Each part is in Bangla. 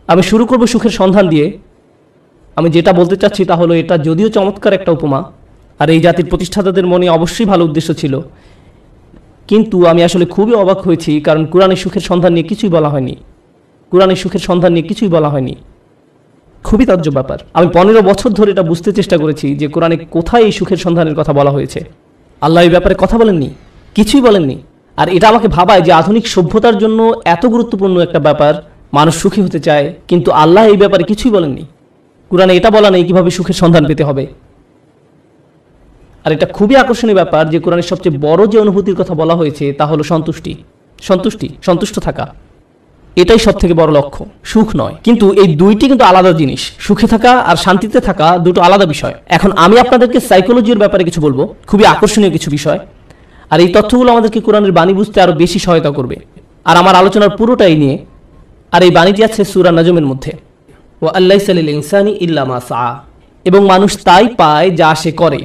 আমি শুরু করব সুখের সন্ধান দিয়ে। আমি যেটা বলতে চাচ্ছি তা হলো, এটা যদিও চমৎকার একটা উপমা, আর এই জাতির প্রতিষ্ঠাতাদের মনে অবশ্যই ভালো উদ্দেশ্য ছিল, কিন্তু আমি আসলে খুবই অবাক হয়েছি, কারণ কোরআনের সুখের সন্ধান নিয়ে কিছুই বলা হয়নি। কোরআনের সুখের সন্ধান নিয়ে কিছুই বলা হয়নি। খুবই তাজ্জব ব্যাপার। আমি 15 বছর ধরে এটা বুঝতে চেষ্টা করেছি যে কোরআনে কোথায় এই সুখের সন্ধানের কথা বলা হয়েছে। আল্লাহ এই ব্যাপারে কথা বলেননি, কিছুই বলেননি। আর এটা আমাকে ভাবায় যে আধুনিক সভ্যতার জন্য এত গুরুত্বপূর্ণ একটা ব্যাপার, মানুষ সুখী হতে চায়, কিন্তু আল্লাহ এই ব্যাপারে কিছুই বলেননি। কোরআনে এটা বলা নেই কিভাবে সুখের সন্ধান পেতে হবে। আর এটা খুবই আকর্ষণীয় ব্যাপার যে কোরআনের সবচেয়ে বড় যে অনুভূতির কথা বলা হয়েছে তা হলো সন্তুষ্টি। সন্তুষ্ট থাকা, এটাই সব থেকে বড় লক্ষ্য, সুখ নয়। কিন্তু এই দুইটি কিন্তু আলাদা জিনিস। সুখে থাকা আর শান্তিতে থাকা দুটো আলাদা বিষয়। এখন আমি আপনাদেরকে সাইকোলজির ব্যাপারে কিছু বলবো, খুবই আকর্ষণীয় কিছু বিষয়। আর এই তথ্যগুলো আমাদেরকে কোরআনের বাণী বুঝতে আরো বেশি সহায়তা করবে। আর আমার আলোচনার পুরোটাই নিয়ে, আর এই বাণীটি আছে সূরা নাজমের মধ্যে, ওয়া আল্লাইসা লিল ইনসানি ইল্লা মা সাআ, এবং মানুষ তাই পায় যা সে করে।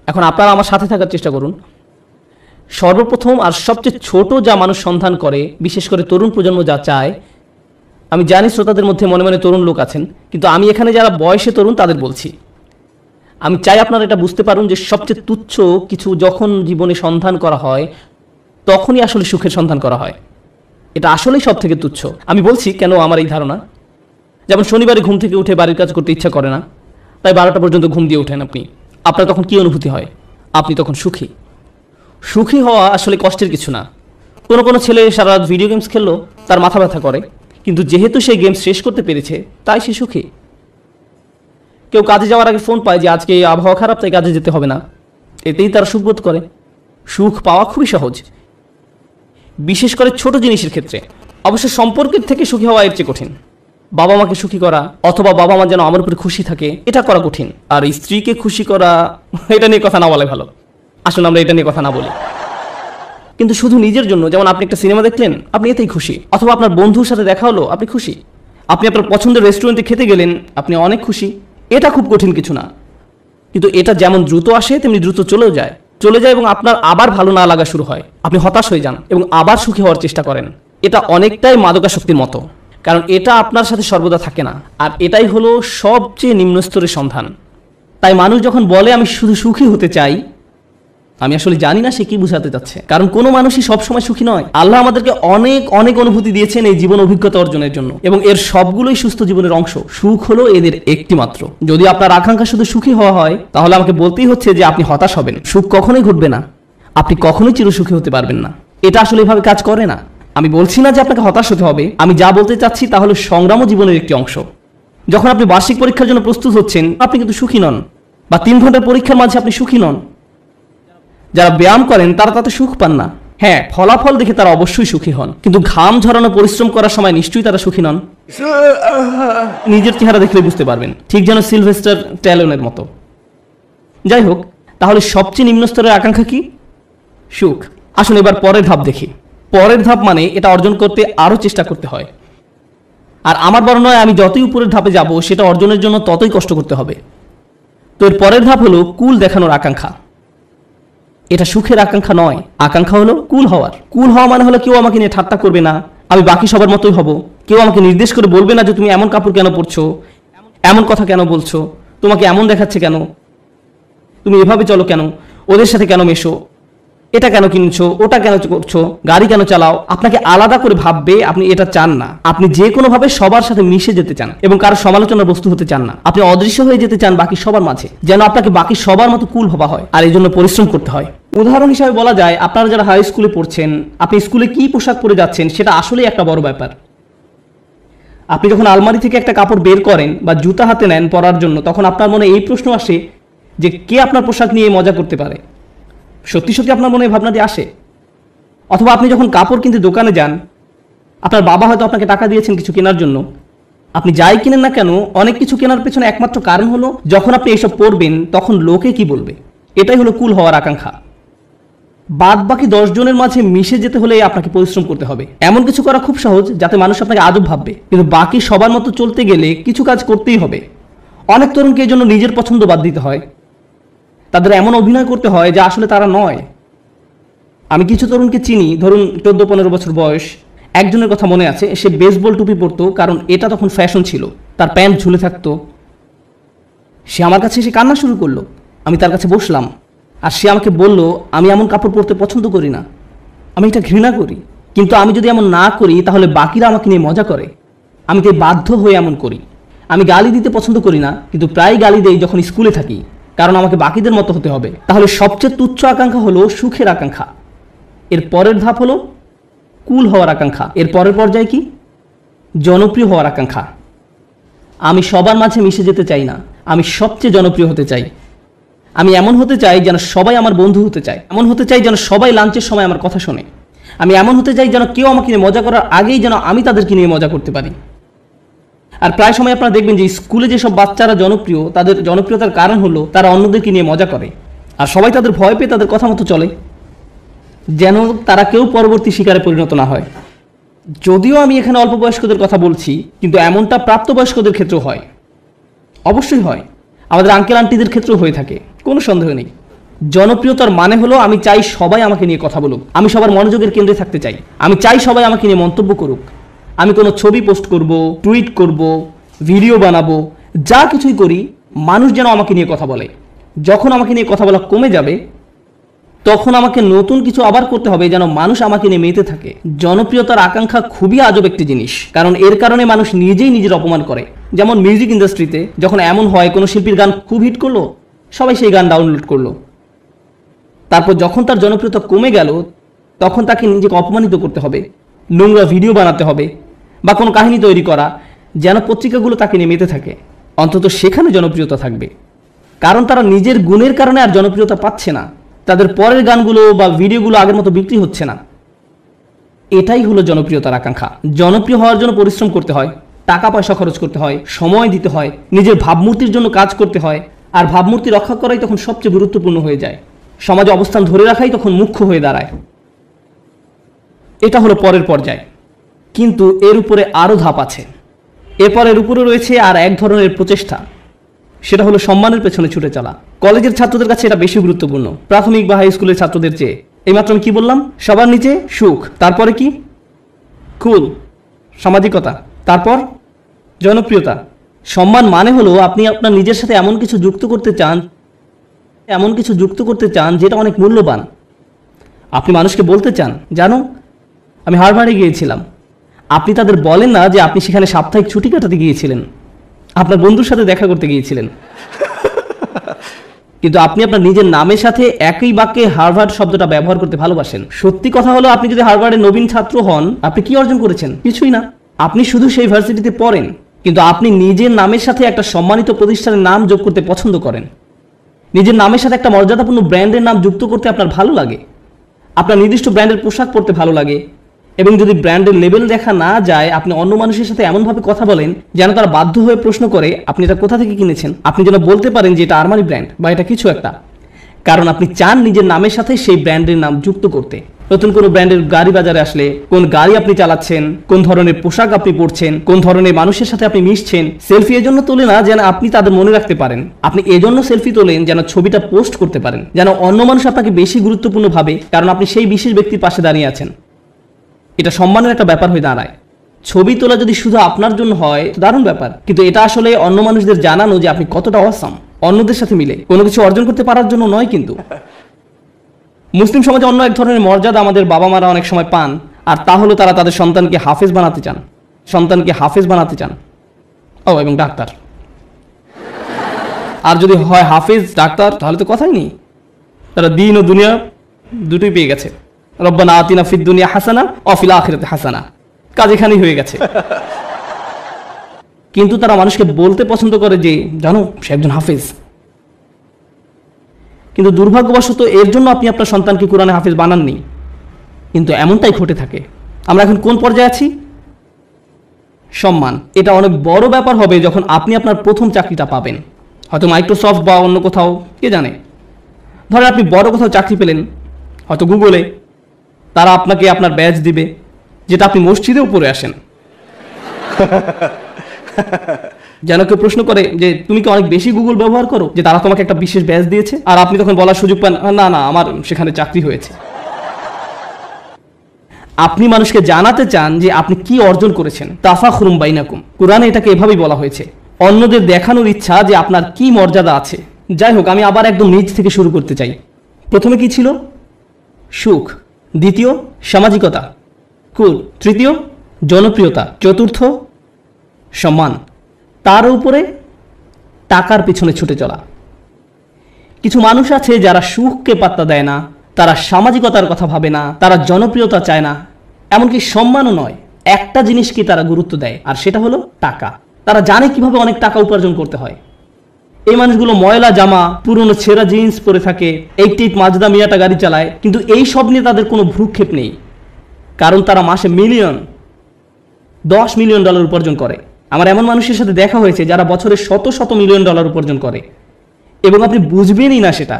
এখন আপনারা আমার সাথে থাকার চেষ্টা করুন। সর্বপ্রথম আর সবচেয়ে ছোট যা মানুষ সন্ধান করে, বিশেষ করে তরুণ প্রজন্ম যা চায়, আমি জানি শ্রোতাদের মধ্যে মনে মনে তরুণ লোক আছেন, কিন্তু আমি এখানে যারা বয়সে তরুণ তাদের বলছি, আমি চাই আপনারা এটা বুঝতে পারুন যে সবচেয়ে তুচ্ছ কিছু যখন জীবনে সন্ধান করা হয়, তখনই আসলে সুখের সন্ধান করা হয়। এটা আসলেই সব থেকে তুচ্ছ। আমি বলছি কেন আমার এই ধারণা। যেমন শনিবারে ঘুম থেকে উঠে বাড়ির কাজ করতে ইচ্ছা করে না, তাই 12টা পর্যন্ত ঘুম দিয়ে ওঠেন আপনি। আপনার তখন কি অনুভূতি হয়? আপনি তখন সুখী। সুখী হওয়া আসলে কষ্টের কিছু না। কোনো ছেলে সারা রাত ভিডিও গেমস খেললো, তার মাথা ব্যথা করে, কিন্তু যেহেতু সে গেমস শেষ করতে পেরেছে তাই সে সুখী। কেউ কাজে যাওয়ার আগে ফোন পায় যে আজকে আবহাওয়া খারাপ, তাই কাজে যেতে হবে না, এতেই তারা সুখ বোধ করে। সুখ পাওয়া খুবই সহজ, বিশেষ করে ছোট জিনিসের ক্ষেত্রে। অবশ্য সম্পর্কের থেকে সুখী হওয়া এর চেয়ে কঠিন। বাবা মাকে সুখী করা, অথবা বাবা মা যেন আমার উপরে খুশি থাকে, এটা করা কঠিন। আর স্ত্রীকে খুশি করা, এটা নিয়ে কথা না বলাই ভালো। আসলে আমরা এটা নিয়ে কথা না বলি। কিন্তু শুধু নিজের জন্য, যেমন আপনি একটা সিনেমা দেখলেন, আপনি এতেই খুশি। অথবা আপনার বন্ধুর সাথে দেখা হলো, আপনি খুশি। আপনি আপনার পছন্দের রেস্টুরেন্টে খেতে গেলেন, আপনি অনেক খুশি। এটা খুব কঠিন কিছু না, কিন্তু এটা যেমন দ্রুত আসে তেমনি দ্রুত চলে যায় এবং আপনার আবার ভালো না লাগা শুরু হয়। আপনি হতাশ হয়ে যান এবং আবার সুখী হওয়ার চেষ্টা করেন। এটা অনেকটাই মাদকাসক্তির মতো, কারণ এটা আপনার সাথে সর্বদা থাকে না। আর এটাই হলো সবচেয়ে নিম্ন স্তরের সন্ধান। তাই মানুষ যখন বলে আমি শুধু সুখী হতে চাই, আমি আসলে জানি না সে কি বোঝাতে চাচ্ছে, কারণ কোনো মানুষই সবসময় সুখী নয়। আল্লাহ আমাদেরকে অনেক অনেক অনুভূতি দিয়েছেন এই জীবন অভিজ্ঞতা অর্জনের জন্য, এবং এর সবগুলোই সুস্থ জীবনের অংশ। সুখ হলো এদের একটি মাত্র। যদি আপনার আকাঙ্ক্ষা শুধু সুখী হওয়া হয়, তাহলে আমাকে বলতেই হচ্ছে যে আপনি হতাশ হবেন। সুখ কখনোই ঘটবে না, আপনি কখনোই চিরসুখী হতে পারবেন না। এটা আসলে এভাবে কাজ করে না। আমি বলছি না যে আপনাকে হতাশ হতে হবে, আমি যা বলতে চাচ্ছি তা হলো সংগ্রামও জীবনের একটি অংশ। যখন আপনি বার্ষিক পরীক্ষার জন্য প্রস্তুত হচ্ছেন, আপনি কিন্তু সুখী নন, বা 3 ঘন্টার পরীক্ষার মাঝে আপনি সুখী নন। যারা ব্যায়াম করেন তারা তাতে সুখ পান না। হ্যাঁ, ফলাফল দেখে তারা অবশ্যই সুখী হন, কিন্তু ঘাম ঝরানো পরিশ্রম করার সময় নিশ্চয়ই তারা সুখী নন। নিজের চেহারা দেখলে বুঝতে পারবেন, ঠিক যেন সিলভেস্টার ট্যালনের মতো। যাই হোক, তাহলে সবচেয়ে নিম্ন স্তরের আকাঙ্ক্ষা কি? সুখ। আসুন এবার পরের ধাপ দেখি। পরের ধাপ মানে এটা অর্জন করতে আরো চেষ্টা করতে হয়। আর আমার বর্ণনায় আমি যতই উপরের ধাপে যাব, সেটা অর্জনের জন্য ততই কষ্ট করতে হবে। তো এর পরের ধাপ হলো কুল দেখানোর আকাঙ্ক্ষা। এটা সুখের আকাঙ্ক্ষা নয়, আকাঙ্ক্ষা হলো কুল হওয়ার। কুল হওয়া মানে হলো কেউ আমাকে নিয়ে ঠাট্টা করবে না, আমি বাকি সবার মতোই হব। কেউ আমাকে নির্দেশ করে বলবে না যে তুমি এমন কাপড় কেন পরছো, এমন কথা কেন বলছো, তোমাকে এমন দেখাচ্ছে কেন, তুমি এভাবে চলো কেন, ওদের সাথে কেন মেশো, এটা কেন কিনছো, ওটা কেন করছো, গাড়ি কেন চালাও। আপনাকে আলাদা করে ভাববে, আপনি এটা চান না। আপনি যে কোনো ভাবে সবার সাথে মিশে যেতে চান এবং কারো সমালোচনার বস্তু হতে চান না। আপনি অদৃশ্য হয়ে যেতে চান বাকি সবার মাঝে, যেন আপনাকে বাকি সবার মতো কুল হওয়া হয়। আর এই জন্য পরিশ্রম করতে হয়। উদাহরণ হিসাবে বলা যায়, আপনারা যারা হাই স্কুলে পড়ছেন, আপনি স্কুলে কি পোশাক পরে যাচ্ছেন সেটা আসলেই একটা বড় ব্যাপার। আপনি যখন আলমারি থেকে একটা কাপড় বের করেন বা জুতা হাতে নেন পরার জন্য, তখন আপনার মনে এই প্রশ্ন আসে যে কে আপনার পোশাক নিয়ে মজা করতে পারে। সত্যি সত্যি আপনার মনে ভাবনাটি আসে। অথবা আপনি যখন কাপড় কিনতে দোকানে যান, আপনার বাবা হয়তো আপনাকে টাকা দিয়েছেন কিছু কেনার জন্য। আপনি যাই কিনেন না কেন, অনেক কিছু কেনার পেছনে একমাত্র কারণ হলো যখন আপনি এসব পরবেন তখন লোকে কি বলবে। এটাই হলো কুল হওয়ার আকাঙ্ক্ষা। বাদ বাকি 10 জনের মাঝে মিশে যেতে হলে আপনাকে পরিশ্রম করতে হবে। এমন কিছু করা খুব সহজ যাতে মানুষ আপনাকে আজব ভাববে, কিন্তু বাকি সবার মতো চলতে গেলে কিছু কাজ করতেই হবে। অনেক তরুণকে এই জন্য নিজের পছন্দ বাদ দিতে হয়, তাদের এমন অভিনয় করতে হয় যা আসলে তারা নয়। আমি কিছু তরুণকে চিনি, ধরুন 14-15 বছর বয়স, একজনের কথা মনে আছে, সে বেসবল টুপি পরতো কারণ এটা তখন ফ্যাশন ছিল, তার প্যান্ট ঝুলে থাকতো। সে আমার কাছে এসে কান্না শুরু করলো। আমি তার কাছে বসলাম, আর সে আমাকে বলল, আমি এমন কাপড় পরতে পছন্দ করি না, আমি এটা ঘৃণা করি, কিন্তু আমি যদি এমন না করি তাহলে বাকিরা আমাকে নিয়ে মজা করে, আমি তাই বাধ্য হয়ে এমন করি। আমি গালি দিতে পছন্দ করি না, কিন্তু প্রায় গালি দেই যখন স্কুলে থাকি, কারণ আমাকে বাকিদের মতো হতে হবে। তাহলে সবচেয়ে তুচ্ছ আকাঙ্ক্ষা হলো সুখের আকাঙ্ক্ষা। এর পরের ধাপ হলো কুল হওয়ার আকাঙ্ক্ষা। এর পরের পর্যায়ে কি? জনপ্রিয় হওয়ার আকাঙ্ক্ষা। আমি সবার মাঝে মিশে যেতে চাই না, আমি সবচেয়ে জনপ্রিয় হতে চাই। আমি এমন হতে চাই যেন সবাই আমার বন্ধু হতে চায়, এমন হতে চাই যেন সবাই লাঞ্চের সময় আমার কথা শোনে। আমি এমন হতে চাই যেন কেউ আমাকে নিয়ে মজা করার আগেই যেন আমি তাদেরকে নিয়ে মজা করতে পারি। আর প্রায় সময় আপনারা দেখবেন যে স্কুলে যেসব বাচ্চারা জনপ্রিয়, তাদের জনপ্রিয়তার কারণ হলো তারা অন্যদেরকে নিয়ে মজা করে, আর সবাই তাদের ভয় পেয়ে তাদের কথা মতো চলে, যেন তারা কেউ পরবর্তী শিকারে পরিণত না হয়। যদিও আমি এখানে অল্প বয়স্কদের কথা বলছি, কিন্তু এমনটা প্রাপ্তবয়স্কদের ক্ষেত্রেও হয়, অবশ্যই হয়, আমাদের আঙ্কেল আন্টিদের ক্ষেত্রেও হয়ে থাকে, কোনো সন্দেহ নেই। জনপ্রিয়তার মানে হলো আমি চাই সবাই আমাকে নিয়ে কথা বলুক, আমি সবার মনোযোগের কেন্দ্রে থাকতে চাই, আমি চাই সবাই আমাকে নিয়ে মন্তব্য করুক, আমি কোনো ছবি পোস্ট করব, টুইট করব, ভিডিও বানাবো, যা কিছুই করি মানুষ যেন আমাকে নিয়ে কথা বলে। যখন আমাকে নিয়ে কথা বলা কমে যাবে তখন আমাকে নতুন কিছু আবার করতে হবে যেন মানুষ আমাকে নিয়ে মেতে থাকে। জনপ্রিয়তার আকাঙ্ক্ষা খুবই আজব একটি জিনিস, কারণ এর কারণে মানুষ নিজেই নিজের অপমান করে। যেমন মিউজিক ইন্ডাস্ট্রিতে যখন এমন হয় কোনো শিল্পীর গান খুব হিট করলো, সবাই সেই গান ডাউনলোড করলো, তারপর যখন তার জনপ্রিয়তা কমে গেল তখন তাকে নিজেকে অপমানিত করতে হবে, নোংরা ভিডিও বানাতে হবে বা কোনো কাহিনী তৈরি করা যেন পত্রিকাগুলো তাকে নিয়ে মেতে থাকে, অন্তত সেখানে জনপ্রিয়তা থাকবে। কারণ তারা নিজের গুণের কারণে আর জনপ্রিয়তা পাচ্ছে না, তাদের পরের গানগুলো বা ভিডিওগুলো আগের মতো বিক্রি হচ্ছে না। এটাই হলো জনপ্রিয়তার আকাঙ্ক্ষা। জনপ্রিয় হওয়ার জন্য পরিশ্রম করতে হয়, টাকা পয়সা খরচ করতে হয়, সময় দিতে হয়, নিজের ভাবমূর্তির জন্য কাজ করতে হয়, আর ভাবমূর্তি রক্ষা করাই তখন সবচেয়ে গুরুত্বপূর্ণ হয়ে যায়। সমাজে অবস্থান ধরে রাখাই তখন মুখ্য হয়ে দাঁড়ায়। এটা হলো পরের পর্যায়, কিন্তু এর উপরে আরও ধাপ আছে। এরপর এর উপরে রয়েছে আর এক ধরনের প্রচেষ্টা, সেটা হলো সম্মানের পেছনে ছুটে চলা। কলেজের ছাত্রদের কাছে এটা বেশি গুরুত্বপূর্ণ প্রাথমিক বা হাই স্কুলের ছাত্রদের চেয়ে। এইমাত্র আমি কি বললাম? সবার নিচে সুখ, তারপরে কি? কুল, সামাজিকতা, তারপর জনপ্রিয়তা। সম্মান মানে হলো আপনি আপনার নিজের সাথে এমন কিছু যুক্ত করতে চান যেটা অনেক মূল্যবান। আপনি মানুষকে বলতে চান, জানো আমি হার্ভার্ডে গিয়েছিলাম। আপনি তাদের বলেন না যে আপনি সেখানে সাপ্তাহিক ছুটি কাটাতে গিয়েছিলেন, আপনার বন্ধুর সাথে দেখা করতে গিয়েছিলেন, কিন্তু আপনি আপনার নিজের নামের সাথে একই বাক্যে হার্ভার্ড শব্দটা ব্যবহার করতে ভালোবাসেন। সত্যি কথা হলো আপনি যদি হার্ভার্ডের নবীন ছাত্র হন, আপনি কি অর্জন করেছেন? কিছুই না। আপনি শুধু সেই ভার্সিটিতে পড়েন, কিন্তু আপনি নিজের নামের সাথে একটা সম্মানিত প্রতিষ্ঠানের নাম যোগ করতে পছন্দ করেন। নিজের নামের সাথে একটা মর্যাদাপূর্ণ ব্র্যান্ডের নাম যুক্ত করতে আপনার ভালো লাগে, আপনার নির্দিষ্ট ব্র্যান্ডের পোশাক পরতে ভালো লাগে, এবং যদি ব্র্যান্ডের লেবেল দেখা না যায় আপনি অন্য মানুষের সাথে এমনভাবে কথা বলেন যেন তারা বাধ্য হয়ে প্রশ্ন করে আপনি এটা কোথা থেকে কিনেছেন। আপনি যেন বলতে পারেন যে এটা আরমানি ব্র্যান্ড বা এটা কিছু একটা, কারণ আপনি চান নিজের নামের সাথে সেই ব্র্যান্ডের নাম যুক্ত করতে। নতুন কোনো ব্র্যান্ডের গাড়ি বাজারে আসলে কোন গাড়ি আপনি চালাচ্ছেন, কোন ধরনের পোশাক আপনি পরছেন, কোন ধরনের মানুষের সাথে আপনি মিশছেন। সেলফি এজন্য তোলে না যেন আপনি তাদের মনে রাখতে পারেন, আপনি এজন্য সেলফি তোলেন যেন ছবিটা পোস্ট করতে পারেন, যেন অন্য মানুষ আপনাকে বেশি গুরুত্বপূর্ণ ভাবে, কারণ আপনি সেই বিশেষ ব্যক্তির পাশে দাঁড়িয়ে আছেন। এটা সম্মানের একটা ব্যাপার হয়ে দাঁড়ায়। ছবি তোলা যদি শুধু আপনার জন্য হয় দারুণ ব্যাপার, কিন্তু এটা আসলে অন্য মানুষদের জানানো যে আপনি কতটা অসাম, অন্যদের সাথে মিলে কোনো কিছু অর্জন করতে পারার জন্য নয়। কিন্তু মুসলিম সমাজে অন্য এক ধরনের মর্যাদা আমাদের বাবা মারা অনেক সময় পান, আর তা হলো তারা তাদের সন্তানকে হাফেজ বানাতে চান। ও এবং ডাক্তার। আর যদি হয় হাফেজ ডাক্তার তাহলে তো কথাই নেই, তারা দিন ও দুনিয়া দুটোই পেয়ে গেছে। রব্বানা আতিনা ফিদ দুনিয়া হাসানা ওয়া ফিল আখিরাতি হাসানা, কাজ এখানেই হয়ে গেছে। কিন্তু তারা মানুষকে বলতে পছন্দ করে যে জানো সে একজন হাফেজ। কিন্তু দুর্ভাগ্যবশত এর জন্য আপনি আপনার সন্তানকে কোরআনে হাফেজ বানাননি, কিন্তু এমনটাই ঘটে থাকে। আমরা এখন কোন পর্যায়ে আছি? সম্মান। এটা অনেক বড় ব্যাপার হবে যখন আপনি আপনার প্রথম চাকরিটা পাবেন, হয়তো মাইক্রোসফট বা অন্য কোথাও, কে জানে। ধরেন আপনি বড় কোথাও চাকরি পেলেন, হয়তো গুগলে, তারা আপনাকে আপনার ব্যাজ দিবে যেটা আপনি মসজিদেও পরে আসেন। যেন কেউ প্রশ্ন করে যে তুমি কি অনেক বেশি গুগল ব্যবহার করো যে তারা তোমাকে একটা বিশেষ ব্যাজ দিয়েছে, আর আপনি তখন বলার সুযোগ পান না না আমার সেখানে চাকরি হয়েছে। আপনি মানুষকে জানাতে চান যে আপনি কি অর্জন করেছেন। তাফাখুরুম বাইনাকুম, কোরআনে এটাকে এভাবেই বলা হয়েছে, অন্যদের দেখানোর ইচ্ছা যে আপনার কি মর্যাদা আছে। যাই হোক, আমি আবার একদম নিচ থেকে শুরু করতে চাই। প্রথমে কি ছিল? সুখ। দ্বিতীয়, সামাজিকতা। তৃতীয়, জনপ্রিয়তা। চতুর্থ, সম্মান। তার উপরে টাকার পিছনে ছুটে চলা। কিছু মানুষ আছে যারা সুখকে পাত্তা দেয় না, তারা সামাজিকতার কথা ভাবে না, তারা জনপ্রিয়তা চায় না, এমনকি সম্মানও নয়। একটা জিনিসকে তারা গুরুত্ব দেয়, আর সেটা হলো টাকা। তারা জানে কিভাবে অনেক টাকা উপার্জন করতে হয়। এই মানুষগুলো ময়লা জামা, পুরনো ছেঁড়া জিন্স পরে থাকে, 88 মাজদা মিয়াটা গাড়ি চালায়, কিন্তু এই সব নিয়ে তাদের কোনো ভ্রুক্ষেপ নেই, কারণ তারা মাসে $10 মিলিয়ন উপার্জন করে। আমার এমন মানুষের সাথে দেখা হয়েছে যারা বছরে শত শত মিলিয়ন ডলার উপার্জন করে, এবং আপনি বুঝবেনই না সেটা,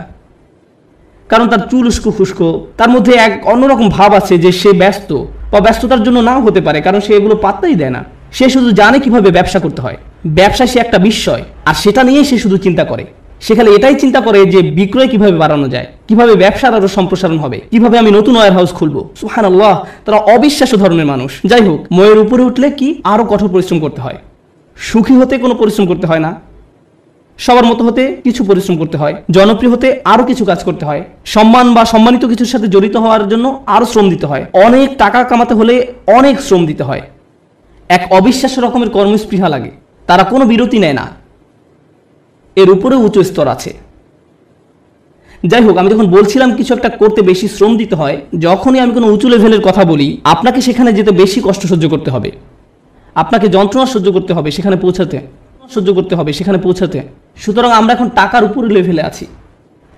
কারণ তার চুল উস্কো ফুস্কো, তার মধ্যে এক অন্যরকম ভাব আছে যে সে ব্যস্ত, বা ব্যস্ততার জন্য নাও হতে পারে, কারণ সে এগুলো পাত্তাই দেয় না। সে শুধু জানে কিভাবে ব্যবসা করতে হয়। ব্যবসায় সে একটা বিস্ময়, আর সেটা নিয়েই সে শুধু চিন্তা করে। সেখানে এটাই চিন্তা করে যে বিক্রয় কিভাবে বাড়ানো যায়, কিভাবে ব্যবসার আরো সম্প্রসারণ হবে, কিভাবে আমি নতুন ওয়্যার হাউস খুলবো। সুবহানাল্লাহ, তারা অবিশ্বাস্য ধরনের মানুষ। যাই হোক, ময়ের উপরে উঠলে কি আরো কঠোর পরিশ্রম করতে হয়। সুখী হতে কোনো পরিশ্রম করতে হয় না, সবার মতো হতে কিছু পরিশ্রম করতে হয়, জনপ্রিয় হতে আরো কিছু কাজ করতে হয়, সম্মান বা সম্মানিত কিছুর সাথে জড়িত হওয়ার জন্য আরো শ্রম দিতে হয়, অনেক টাকা কামাতে হলে অনেক শ্রম দিতে হয়। এক অবিশ্বাস্য রকমের কর্মস্পৃহা লাগে, তারা কোনো বিরতি নেয় না। এর উপরে উঁচু স্তর আছে। যাই হোক, আমি যখন বলছিলাম কিছু একটা করতে বেশি শ্রম দিতে হয়, যখনই আমি কোনো উঁচু লেভেলের কথা বলি, আপনাকে সেখানে যেতে বেশি কষ্ট সহ্য করতে হবে, আপনাকে যন্ত্রণা সহ্য করতে হবে সেখানে পৌঁছাতে। সুতরাং আমরা এখন টাকার উপরে লেভেলে আছি,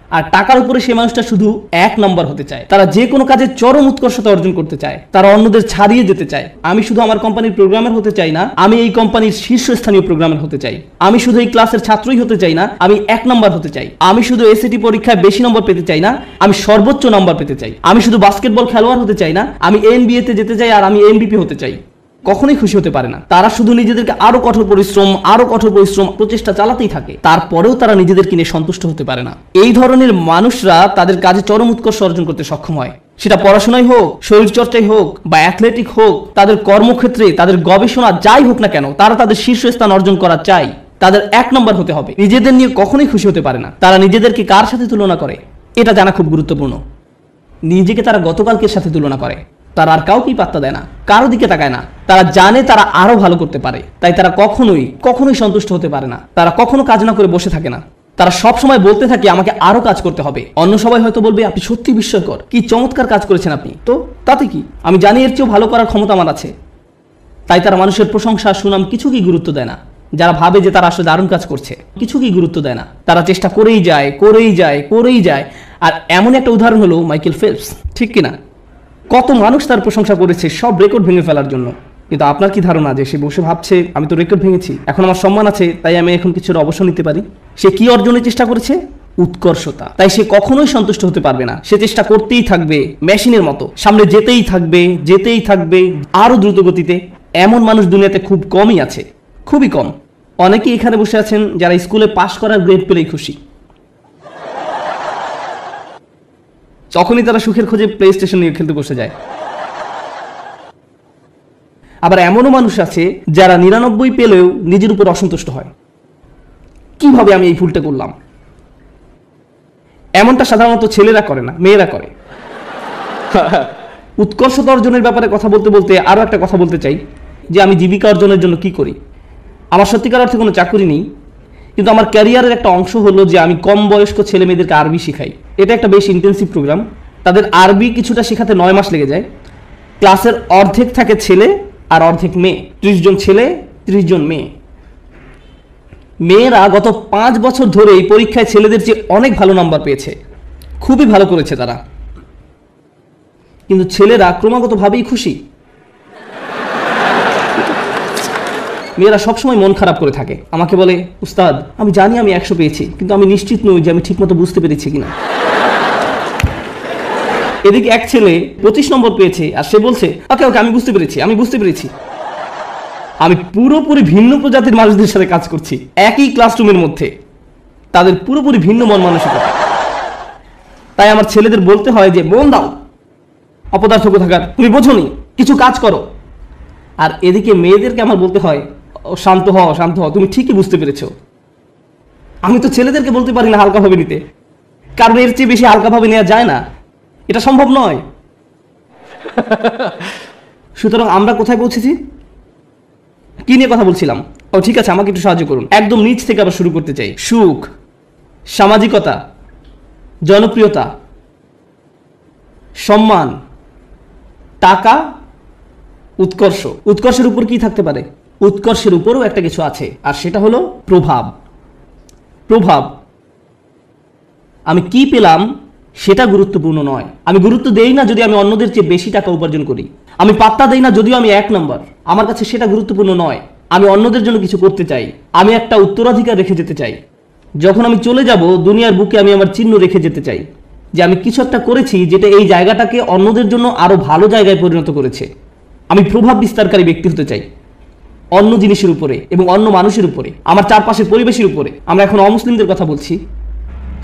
আর টাকার উপরে সে মানুষটা শুধু 1 নম্বর হতে চায়। তারা যে কোনো কাজে চরম উৎকর্ষতা অর্জন করতে চায়, তারা অন্যদের ছাড়িয়ে যেতে চায়। আমি শুধু আমার কোম্পানির প্রোগ্রামার হতে চাই না, আমি এই কোম্পানির শীর্ষস্থানীয় প্রোগ্রামার হতে চাই। আমি শুধু এই ক্লাসের ছাত্রই হতে চাই না, আমি 1 নম্বর হতে চাই। আমি শুধু এসএটি পরীক্ষায় বেশি নম্বর পেতে চাই না, আমি সর্বোচ্চ নম্বর পেতে চাই। আমি শুধু বাস্কেটবল খেলোয়াড় হতে চাই না, আমি NBA তে যেতে চাই, আর আমি MVP হতে চাই। কখনোই খুশি হতে পারে না। তারা শুধু নিজেদেরকে আরো কঠোর পরিশ্রম প্রচেষ্টা চালাতেই থাকে, তারপরেও তারা নিজেদেরকে নিয়ে সন্তুষ্ট হতে পারে না। এই ধরনের মানুষরা তাদের কাজে চরম উৎকর্ষ অর্জন করতে সক্ষম হয়, সেটা পড়াশোনাই হোক, শরীরচর্চাই হোক, বা অ্যাথলেটিক হোক, তাদের কর্মক্ষেত্রে, তাদের গবেষণা যাই হোক না কেন, তারা তাদের শীর্ষস্থান অর্জন করা চাই। তাদের 1 নম্বর হতে হবে। নিজেদের নিয়ে কখনোই খুশি হতে পারে না। তারা নিজেদেরকে কার সাথে তুলনা করে এটা জানা খুব গুরুত্বপূর্ণ। নিজেকে তারা গতকালকের সাথে তুলনা করে। তারা আর কাউকেই পাত্তা দেয় না, কারো দিকে তাকায় না। তারা জানে তারা আরো ভালো করতে পারে, তাই তারা কখনোই সন্তুষ্ট হতে পারে না। তারা কখনো কাজ না করে বসে থাকে না। তারা সব সময় বলতে থাকে আমাকে আরো কাজ করতে হবে। অন্য সবাই হয়তো বলবে আপনি সত্যি বিস্ময়কর, কি চমৎকার কাজ করেছেন আপনি, তো তাতে কি, আমি জানি এর চেয়েও ভালো করার ক্ষমতা আমার আছে। তাই তারা মানুষের প্রশংসা, সুনাম কিছুকেই গুরুত্ব দেয় না। যারা ভাবে যে তারা আসলে দারুণ কাজ করছে, কিছুকেই গুরুত্ব দেয় না। তারা চেষ্টা করেই যায়। আর এমন একটা উদাহরণ হলো মাইকেল ফেলপস, ঠিক কিনা? কত মানুষ তার প্রশংসা করেছে সব রেকর্ড ভেঙে ফেলার জন্য, কিন্তু আপনার কি ধারণা যে সে বসে ভাবছে আমি তো রেকর্ড ভেঙেছি, এখন আমার সম্মান আছে, তাই আমি এখন কিছুর অবসর নিতে পারি? সে কি অর্জনের চেষ্টা করেছে? উৎকর্ষতা। তাই সে কখনোই সন্তুষ্ট হতে পারবে না। সে চেষ্টা করতেই থাকবে, মেশিনের মতো সামনে যেতেই থাকবে আরো দ্রুত গতিতে। এমন মানুষ দুনিয়াতে খুব কমই আছে, খুবই কম। অনেকেই এখানে বসে আছেন যারা স্কুলে পাশ করার গ্রেড পেলেই খুশি, তখনই তারা সুখের খোঁজে প্লে স্টেশন নিয়ে খেলতে বসে যায়। আবার এমনও মানুষ আছে যারা 99 পেলেও নিজের উপর অসন্তুষ্ট হয়, কিভাবে আমি এই ভুলটা করলাম। এমনটা সাধারণত ছেলেরা করে না, মেয়েরা করে। উৎকর্ষতা অর্জনের ব্যাপারে কথা বলতে বলতে আরো একটা কথা বলতে চাই, যে আমি জীবিকা অর্জনের জন্য কি করি। আমার সত্যিকার অর্থে কোনো চাকরি নেই, কিন্তু আমার ক্যারিয়ারের একটা অংশ হলো যে আমি কম বয়স্ক ছেলে মেয়েদেরকে আরবি শেখাই। এটা একটা বেশ ইন্টেন্সিভ প্রোগ্রাম। তাদের আরবি কিছুটা শেখাতে 9 মাস লেগে যায়। ক্লাসের অর্ধেক থাকে ছেলে আর অর্ধেক মেয়ে, 30 জন ছেলে 30 জন মেয়ে। মেয়েরা গত 5 বছর ধরে এই পরীক্ষায় ছেলেদের চেয়ে অনেক ভালো নাম্বার পেয়েছে, খুবই ভালো করেছে তারা, কিন্তু ছেলেরা ক্রমাগতভাবেই খুশি। মেয়েরা সবসময় মন খারাপ করে থাকে, আমাকে বলে উস্তাদ আমি জানি আমি 100 পেয়েছি, কিন্তু আমি নিশ্চিত নই যে আমি ঠিকমতো বুঝতে পেরেছি কিনা। এদিকে এক ছেলে 25 নম্বর পেয়েছে, আর সে বলছে ওকে আমি বুঝতে পেরেছি। আমি পুরোপুরি ভিন্ন প্রজাতির মানুষদের সাথে কাজ করছি একই ক্লাসরুমের মধ্যে, তাদের পুরোপুরি ভিন্ন মন মানসিকতা। তাই আমার ছেলেদের বলতে হয় যে মন দাও, অপদার্থ কোথাকার, তুমি বোঝোনি, কিছু কাজ করো। আর এদিকে মেয়েদেরকে আমার বলতে হয় ও শান্ত হও, শান্ত হও, তুমি ঠিকই বুঝতে পেরেছো। আমি তো ছেলেদেরকে বলতে পারি না হালকাভাবে নিতে, কারণ এর চেয়ে বেশি হালকাভাবে নেওয়া যায় না, এটা সম্ভব নয়। সুতরাং আমরা কোথায় পৌঁছেছি, কি নিয়ে কথা বলছিলাম? ও ঠিক আছে, আমাকে একটু সাহায্য করুন। একদম নিচ থেকে আবার শুরু করতে চাই। সুখ, সামাজিকতা, জনপ্রিয়তা, সম্মান, টাকা, উৎকর্ষ। উৎকর্ষের উপর কি থাকতে পারে? উৎকর্ষের উপরও একটা কিছু আছে, আর সেটা হলো প্রভাব। প্রভাব, আমি কি পেলাম সেটা গুরুত্বপূর্ণ নয়। আমি গুরুত্ব দেই না যদি আমি অন্যদের চেয়ে বেশি টাকা উপার্জন করি। আমি পাত্তা দেই না যদিও আমি 1 নম্বর, আমার কাছে সেটা গুরুত্বপূর্ণ নয়। আমি অন্যদের জন্য কিছু করতে চাই, আমি একটা উত্তরাধিকার রেখে যেতে চাই। যখন আমি চলে যাব দুনিয়ার বুকে আমি আমার চিহ্ন রেখে যেতে চাই যে আমি কিছু একটা করেছি যেটা এই জায়গাটাকে অন্যদের জন্য আরো ভালো জায়গায় পরিণত করেছে। আমি প্রভাব বিস্তারকারী ব্যক্তি হতে চাই অন্য জিনিসের উপরে এবং অন্য মানুষের উপরে, আমার চারপাশের পরিবেশের উপরে। আমরা এখন অমুসলিমদের কথা বলছি,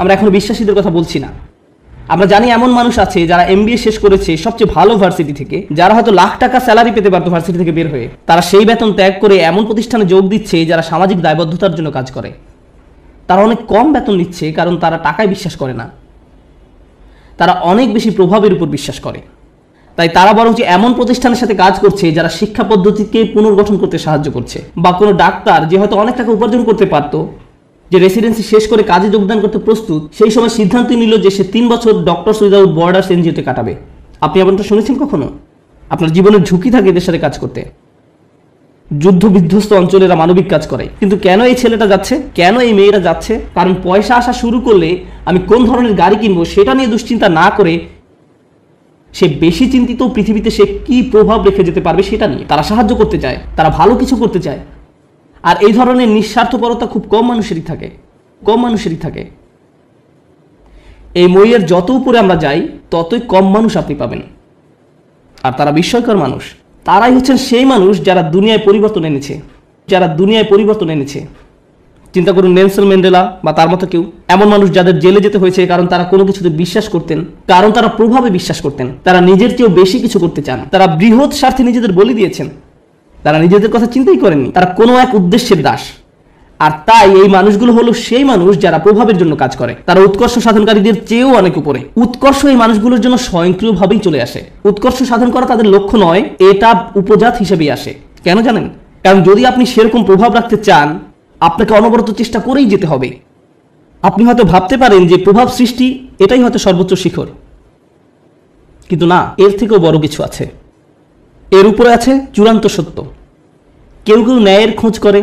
আমরা এখন বিশ্বাসীদের কথা বলছি না। আমরা জানি এমন মানুষ আছে যারা MBA শেষ করেছে সবচেয়ে ভালো ভার্সিটি থেকে, যারা হয়তো লাখ টাকা স্যালারি পেতে পারতো ভার্সিটি থেকে বের হয়ে, তারা সেই বেতন ত্যাগ করে এমন প্রতিষ্ঠানে যোগ দিচ্ছে যারা সামাজিক দায়বদ্ধতার জন্য কাজ করে। তারা অনেক কম বেতন নিচ্ছে কারণ তারা টাকায় বিশ্বাস করে না, তারা অনেক বেশি প্রভাবের উপর বিশ্বাস করে। তাই তারা বরঞ্চ এমন প্রতিষ্ঠানের সাথে কাজ করছে যারা শিক্ষা পদ্ধতিকে পুনর্গঠন করতে সাহায্য করছে। বা কোনো ডাক্তার যে হয়তো অনেক টাকা উপার্জন করতে পারতো, যে রেসিডেন্সি শেষ করে কাজে যোগদান করতে প্রস্তুত, সেই সময় সিদ্ধান্ত নিল যে সে 3 বছর ডক্টরস উইদাউট বর্ডার্স NGO-তে কাটাবে। আপনি এমনটা শুনেছেন কখনো? আপনার জীবনের ঝুঁকি থাকে এদের সাথে কাজ করতে। যুদ্ধ বিধ্বস্ত অঞ্চলেরা মানবিক কাজ করে। কিন্তু কেন এই ছেলেটা যাচ্ছে, কেন এই মেয়েরা যাচ্ছে? কারণ পয়সা আসা শুরু করলে আমি কোন ধরনের গাড়ি কিনবো সেটা নিয়ে দুশ্চিন্তা না করে সে বেশি চিন্তিত পৃথিবীতে সে কি প্রভাব রেখে যেতে পারবে সেটা নিয়ে। তারা সাহায্য করতে চায়, তারা ভালো কিছু করতে চায়। আর এই ধরনের নিঃস্বার্থপরতা খুব কম মানুষেরই থাকে, কম মানুষেরই থাকে। এই মইয়ের যত উপরে আমরা যাই ততই কম মানুষ আপনি পাবেন। আর তারা বিস্ময়কর মানুষ। তারাই হচ্ছেন সেই মানুষ যারা দুনিয়ায় পরিবর্তন এনেছে, যারা দুনিয়ায় পরিবর্তন এনেছে। চিন্তা করুন নেলসন ম্যান্ডেলা বা তার মতো কেউ, এমন মানুষ যাদের জেলে যেতে হয়েছে কারণ তারা কোনো কিছুতে বিশ্বাস করতেন, কারণ তারা প্রভাবে বিশ্বাস করতেন। তারা নিজের চেয়েও বেশি কিছু করতে চান, তারা বৃহৎ স্বার্থে নিজেদের বলি দিয়েছেন, তারা নিজেদের কথা চিন্তাই করেননি, তারা কোনো এক উদ্দেশ্যের দাস। আর তাই এই মানুষগুলো হলো সেই মানুষ যারা প্রভাবের জন্য কাজ করে। তারা উৎকর্ষ সাধনকারীদের চেয়েও অনেক উপরে। উৎকর্ষ এই মানুষগুলোর জন্য স্বয়ংক্রিয়ভাবেই চলে আসে। উৎকর্ষ সাধন করা তাদের লক্ষ্য নয়, এটা উপজাত হিসেবেই আসে। কেন জানেন? কারণ যদি আপনি সেরকম প্রভাব রাখতে চান আপনাকে অনবরত চেষ্টা করেই যেতে হবে। আপনি হয়তো ভাবতে পারেন যে প্রভাব সৃষ্টি এটাই হয়তো সর্বোচ্চ শিখর, কিন্তু না, এর থেকেও বড় কিছু আছে। এর উপরে আছে চূড়ান্ত সত্য। কেউ কেউ ন্যায়ের খোঁজ করে,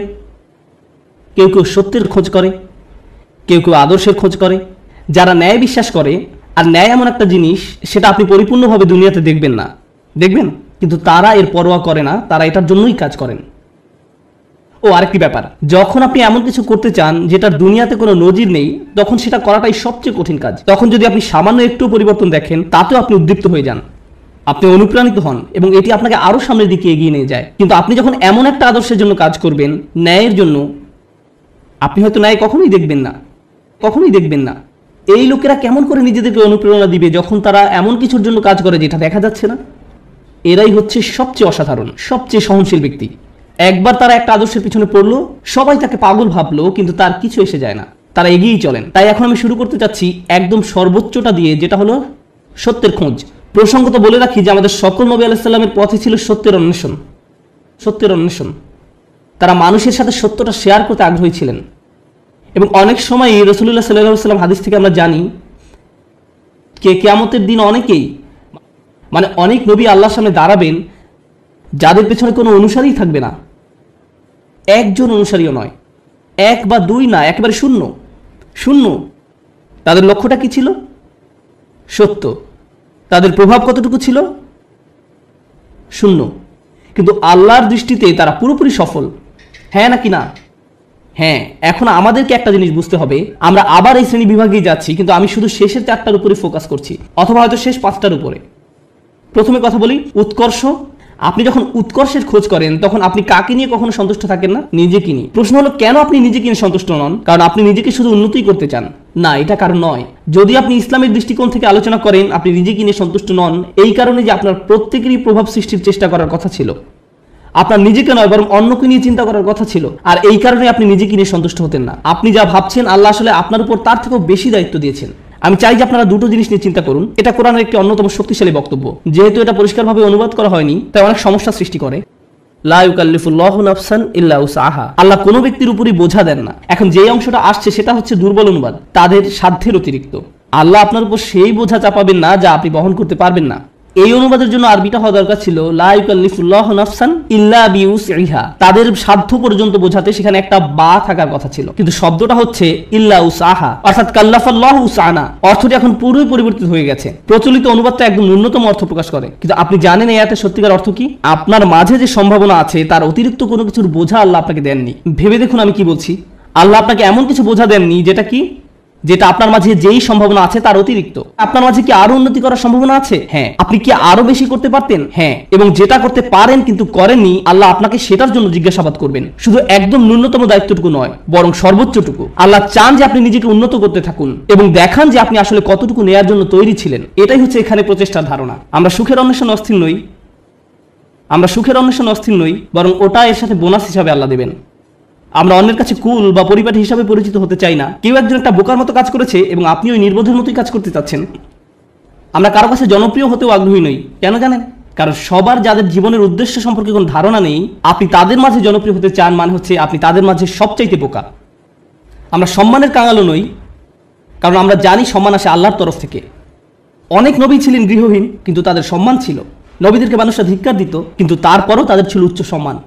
কেউ কেউ সত্যের খোঁজ করে, কেউ কেউ আদর্শের খোঁজ করে। যারা ন্যায় বিশ্বাস করে, আর ন্যায় এমন একটা জিনিস সেটা আপনি পরিপূর্ণভাবে দুনিয়াতে দেখবেন না, দেখবেন, কিন্তু তারা এর পরোয়া করে না, তারা এটার জন্যই কাজ করেন। ও আরেকটি ব্যাপার, যখন আপনি এমন কিছু করতে চান যেটার দুনিয়াতে কোনো নজির নেই, তখন সেটা করাটাই সবচেয়ে কঠিন কাজ। তখন যদি আপনি সামান্য একটু পরিবর্তন দেখেন তাতেও আপনি উদ্দীপ্ত হয়ে যান, আপনি অনুপ্রাণিত হন এবং এটি আপনাকে আরো সামনের দিকে এগিয়ে নিয়ে যায়। কিন্তু আপনি যখন এমন একটা আদর্শের জন্য কাজ করবেন, ন্যায়ের জন্য, আপনি হয়তো ন্যায় কখনোই দেখবেন না, কখনোই দেখবেন না। এই লোকেরা কেমন করে নিজেদেরকে অনুপ্রেরণা দিবে যখন তারা এমন কিছুর জন্য কাজ করে যেটা দেখা যাচ্ছে না? এরাই হচ্ছে সবচেয়ে অসাধারণ, সবচেয়ে সহনশীল ব্যক্তি। একবার তারা একটা আদর্শের পিছনে পড়লো, সবাই তাকে পাগল ভাবলো, কিন্তু তার কিছু এসে যায় না, তারা এগিয়েই চলেন। তাই এখন আমি শুরু করতে চাচ্ছি একদম সর্বোচ্চটা দিয়ে, যেটা হলো সত্যের খোঁজ। প্রসঙ্গত বলে রাখি যে আমাদের সকল নবী আলাইহিস সালামের পথে ছিল সত্যের অন্বেষণ, সত্যের অন্বেষণ। তারা মানুষের সাথে সত্যটা শেয়ার করতে আগ্রহী ছিলেন। এবং অনেক সময় রাসূলুল্লাহ সাল্লাল্লাহু আলাইহি ওয়াসাল্লাম হাদিস থেকে আমরা জানি কিয়ামতের দিন অনেকেই, মানে অনেক নবী আল্লাহর সামনে দাঁড়াবেন যাদের পেছনে কোনো অনুসারী থাকবে না, একজন অনুসারীও নয়, 1 বা 2 না, একেবারে শূন্য, শূন্য। তাদের লক্ষ্যটা কি ছিল? সত্য। তাদের প্রভাব কতটুকু ছিল? শূন্য। কিন্তু আল্লাহর দৃষ্টিতে তারা পুরোপুরি সফল। হ্যাঁ নাকি না? হ্যাঁ। এখন আমাদেরকে একটা জিনিস বুঝতে হবে, আমরা আবার এই শ্রেণী বিভাগেই যাচ্ছি, কিন্তু আমি শুধু শেষের 4টার উপরে ফোকাস করছি, অথবা হয়তো শেষ 5টার উপরে। প্রথমে কথা বলি উৎকর্ষ। আপনি যখন উৎকর্ষের খোঁজ করেন তখন আপনি কাকে নিয়ে কখনো সন্তুষ্ট থাকেন না? নিজেকে নিয়ে। প্রশ্ন হলো কেন আপনি নিজেকে নিয়ে সন্তুষ্ট নন? কারণ আপনি নিজেকে শুধু উন্নতিই করতে চান। না, এটা কারণ নয়। যদি আপনি ইসলামের দৃষ্টিকোণ থেকে আলোচনা করেন, আপনি নিজেকে নিয়ে সন্তুষ্ট নন এই কারণে যে আপনার প্রত্যেকেরই প্রভাব সৃষ্টির চেষ্টা করার কথা ছিল। আপনার নিজেকে নয় বরং অন্যকে নিয়ে চিন্তা করার কথা ছিল, আর এই কারণে আপনি নিজেকে নিয়ে সন্তুষ্ট হতেন না। আপনি যা ভাবছেন আল্লাহ আসলে আপনার উপর তার থেকেও বেশি দায়িত্ব দিয়েছেন। আমি চাই যে আপনারা দুটো জিনিস নিয়ে চিন্তা করুন। এটা কোরআনের একটি অন্যতম শক্তিশালী বক্তব্য। যেহেতু এটা পরিষ্কারভাবে অনুবাদ করা হয়নি তাই অনেক সমস্যা সৃষ্টি করে। লা ইউকাল্লিফুল্লাহু নাফসান ইল্লা উসআহা। আল্লাহ কোনো ব্যক্তির উপরই বোঝা দেন না। এখন যে অংশটা আসছে সেটা হচ্ছে দুর্বল অনুবাদ, তাদের সাধ্যের অতিরিক্ত। আল্লাহ আপনার উপর সেই বোঝা চাপাবেন না যা আপনি বহন করতে পারবেন না। এই অনুবাদের জন্য আরবিটা হওয়া দরকার ছিল লা ইউকাল্লিফুল্লাহু নাফসান ইল্লা বিউসইহা। তাদের সাধ্য পর্যন্ত বোঝাতে সেখানে একটা বা থাকার কথা ছিল, কিন্তু শব্দটা হচ্ছে ইল্লা উসআহা, অর্থাৎ কাল্লাফাল্লাহু উসআনা। অর্থটি এখন পুরোই পরিবর্তিত হয়ে গেছে। প্রচলিত অনুবাদটা একদম ন্যূনতম অর্থ প্রকাশ করে, কিন্তু আপনি জানেন এই আয়াতের সত্যিকার অর্থ কি? আপনার মাঝে যে সম্ভাবনা আছে তার অতিরিক্ত কোনো কিছুর বোঝা আল্লাহ আপনাকে দেননি। ভেবে দেখুন আমি কি বলছি। আল্লাহ আপনাকে এমন কিছু বোঝা দেননি যেটা আপনার মাঝে যেই সম্ভাবনা আছে তার অতিরিক্ত। আপনার মাঝে কি আরো উন্নতি করার সম্ভাবনা আছে? হ্যাঁ। আপনি কি আরো বেশি করতে পারতেন? হ্যাঁ। এবং যেটা করতে পারেন কিন্তু করেননি, আল্লাহ আপনাকে সেটার জন্য জিজ্ঞাসাবাদ করবেন। শুধু একদম ন্যূনতম দায়িত্বটুকু নয় বরং সর্বোচ্চটুকু। আল্লাহ চান যে আপনি নিজেকে উন্নত করতে থাকুন এবং দেখান যে আপনি আসলে কতটুকু নেয়ার জন্য তৈরি ছিলেন। এটাই হচ্ছে এখানে প্রচেষ্টার ধারণা। আমরা সুখের অন্বেষণে অস্থির নই, বরং ওটা এর সাথে বোনাস হিসাবে আল্লাহ দেবেন। আমরা অন্যের কাছে কুল বা পরিপাটি হিসাবে পরিচিত হতে চাই না। কেউ একজন একটা বোকার মতো কাজ করেছে এবং আপনি ওই নির্বোধের মতোই কাজ করতে চাচ্ছেন। আমরা কারো কাছে জনপ্রিয় হতেও আগ্রহী নই। কেন জানেন? কারণ সবার যাদের জীবনের উদ্দেশ্য সম্পর্কে কোনো ধারণা নেই, আপনি তাদের মাঝে জনপ্রিয় হতে চান মানে হচ্ছে আপনি তাদের মাঝে সবচাইতে বোকা। আমরা সম্মানের কাঙালও নই, কারণ আমরা জানি সম্মান আসে আল্লাহর তরফ থেকে। অনেক নবী ছিলেন গৃহহীন, কিন্তু তাদের সম্মান ছিল। নবীদেরকে মানুষরা ধিক্কার দিত, কিন্তু তারপরও তাদের ছিল উচ্চ সম্মান।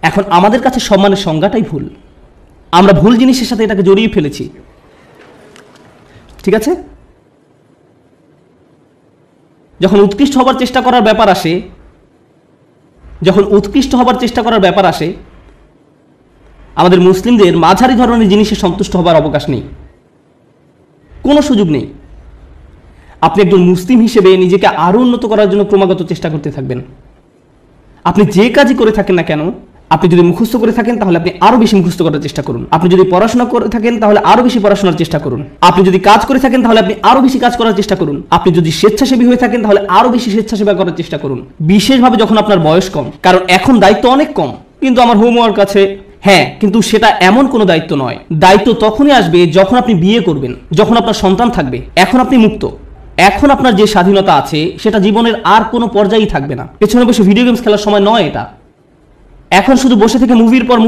এখন আমাদের কাছে সম্মানের সংজ্ঞাটাই ভুল। আমরা ভুল জিনিসের সাথে এটাকে জড়িয়ে ফেলেছি। ঠিক আছে? যখন উৎকৃষ্ট হবার চেষ্টা করার ব্যাপার আসে, আমাদের মুসলিমদের মাঝারি ধরনের জিনিসে সন্তুষ্ট হবার অবকাশ নেই, কোনো সুযোগ নেই। আপনি একজন মুসলিম হিসেবে নিজেকে আরো উন্নত করার জন্য ক্রমাগত চেষ্টা করতে থাকবেন। আপনি যে কাজই করে থাকেন না কেন, আপনি যদি মুখস্থ করে থাকেন তাহলে আপনি আরো বেশি মুখস্থ করার চেষ্টা করুন। আপনি যদি পড়াশোনা করে থাকেন তাহলে আরো বেশি পড়াশোনার চেষ্টা করুন। আপনি যদি কাজ করে থাকেন তাহলে আপনি আরো বেশি কাজ করার চেষ্টা করুন। আপনি যদি স্বেচ্ছাসেবী হয়ে থাকেন তাহলে আরো বেশি স্বেচ্ছাসেবা করার চেষ্টা করুন, বিশেষভাবে যখন আপনার বয়স কম। কারণ এখন দায়িত্ব অনেক কম। কিন্তু আমার হোমওয়ার্ক আছে, হ্যাঁ, কিন্তু সেটা এমন কোনো দায়িত্ব নয়। দায়িত্ব তখনই আসবে যখন আপনি বিয়ে করবেন, যখন আপনার সন্তান থাকবে। এখন আপনি মুক্ত। এখন আপনার যে স্বাধীনতা আছে সেটা জীবনের আর কোনো পর্যায়েই থাকবে না। পেছনে বসে ভিডিও গেমস খেলার সময় নয় এটা। এখন শুধু বসে থেকে মুভির পর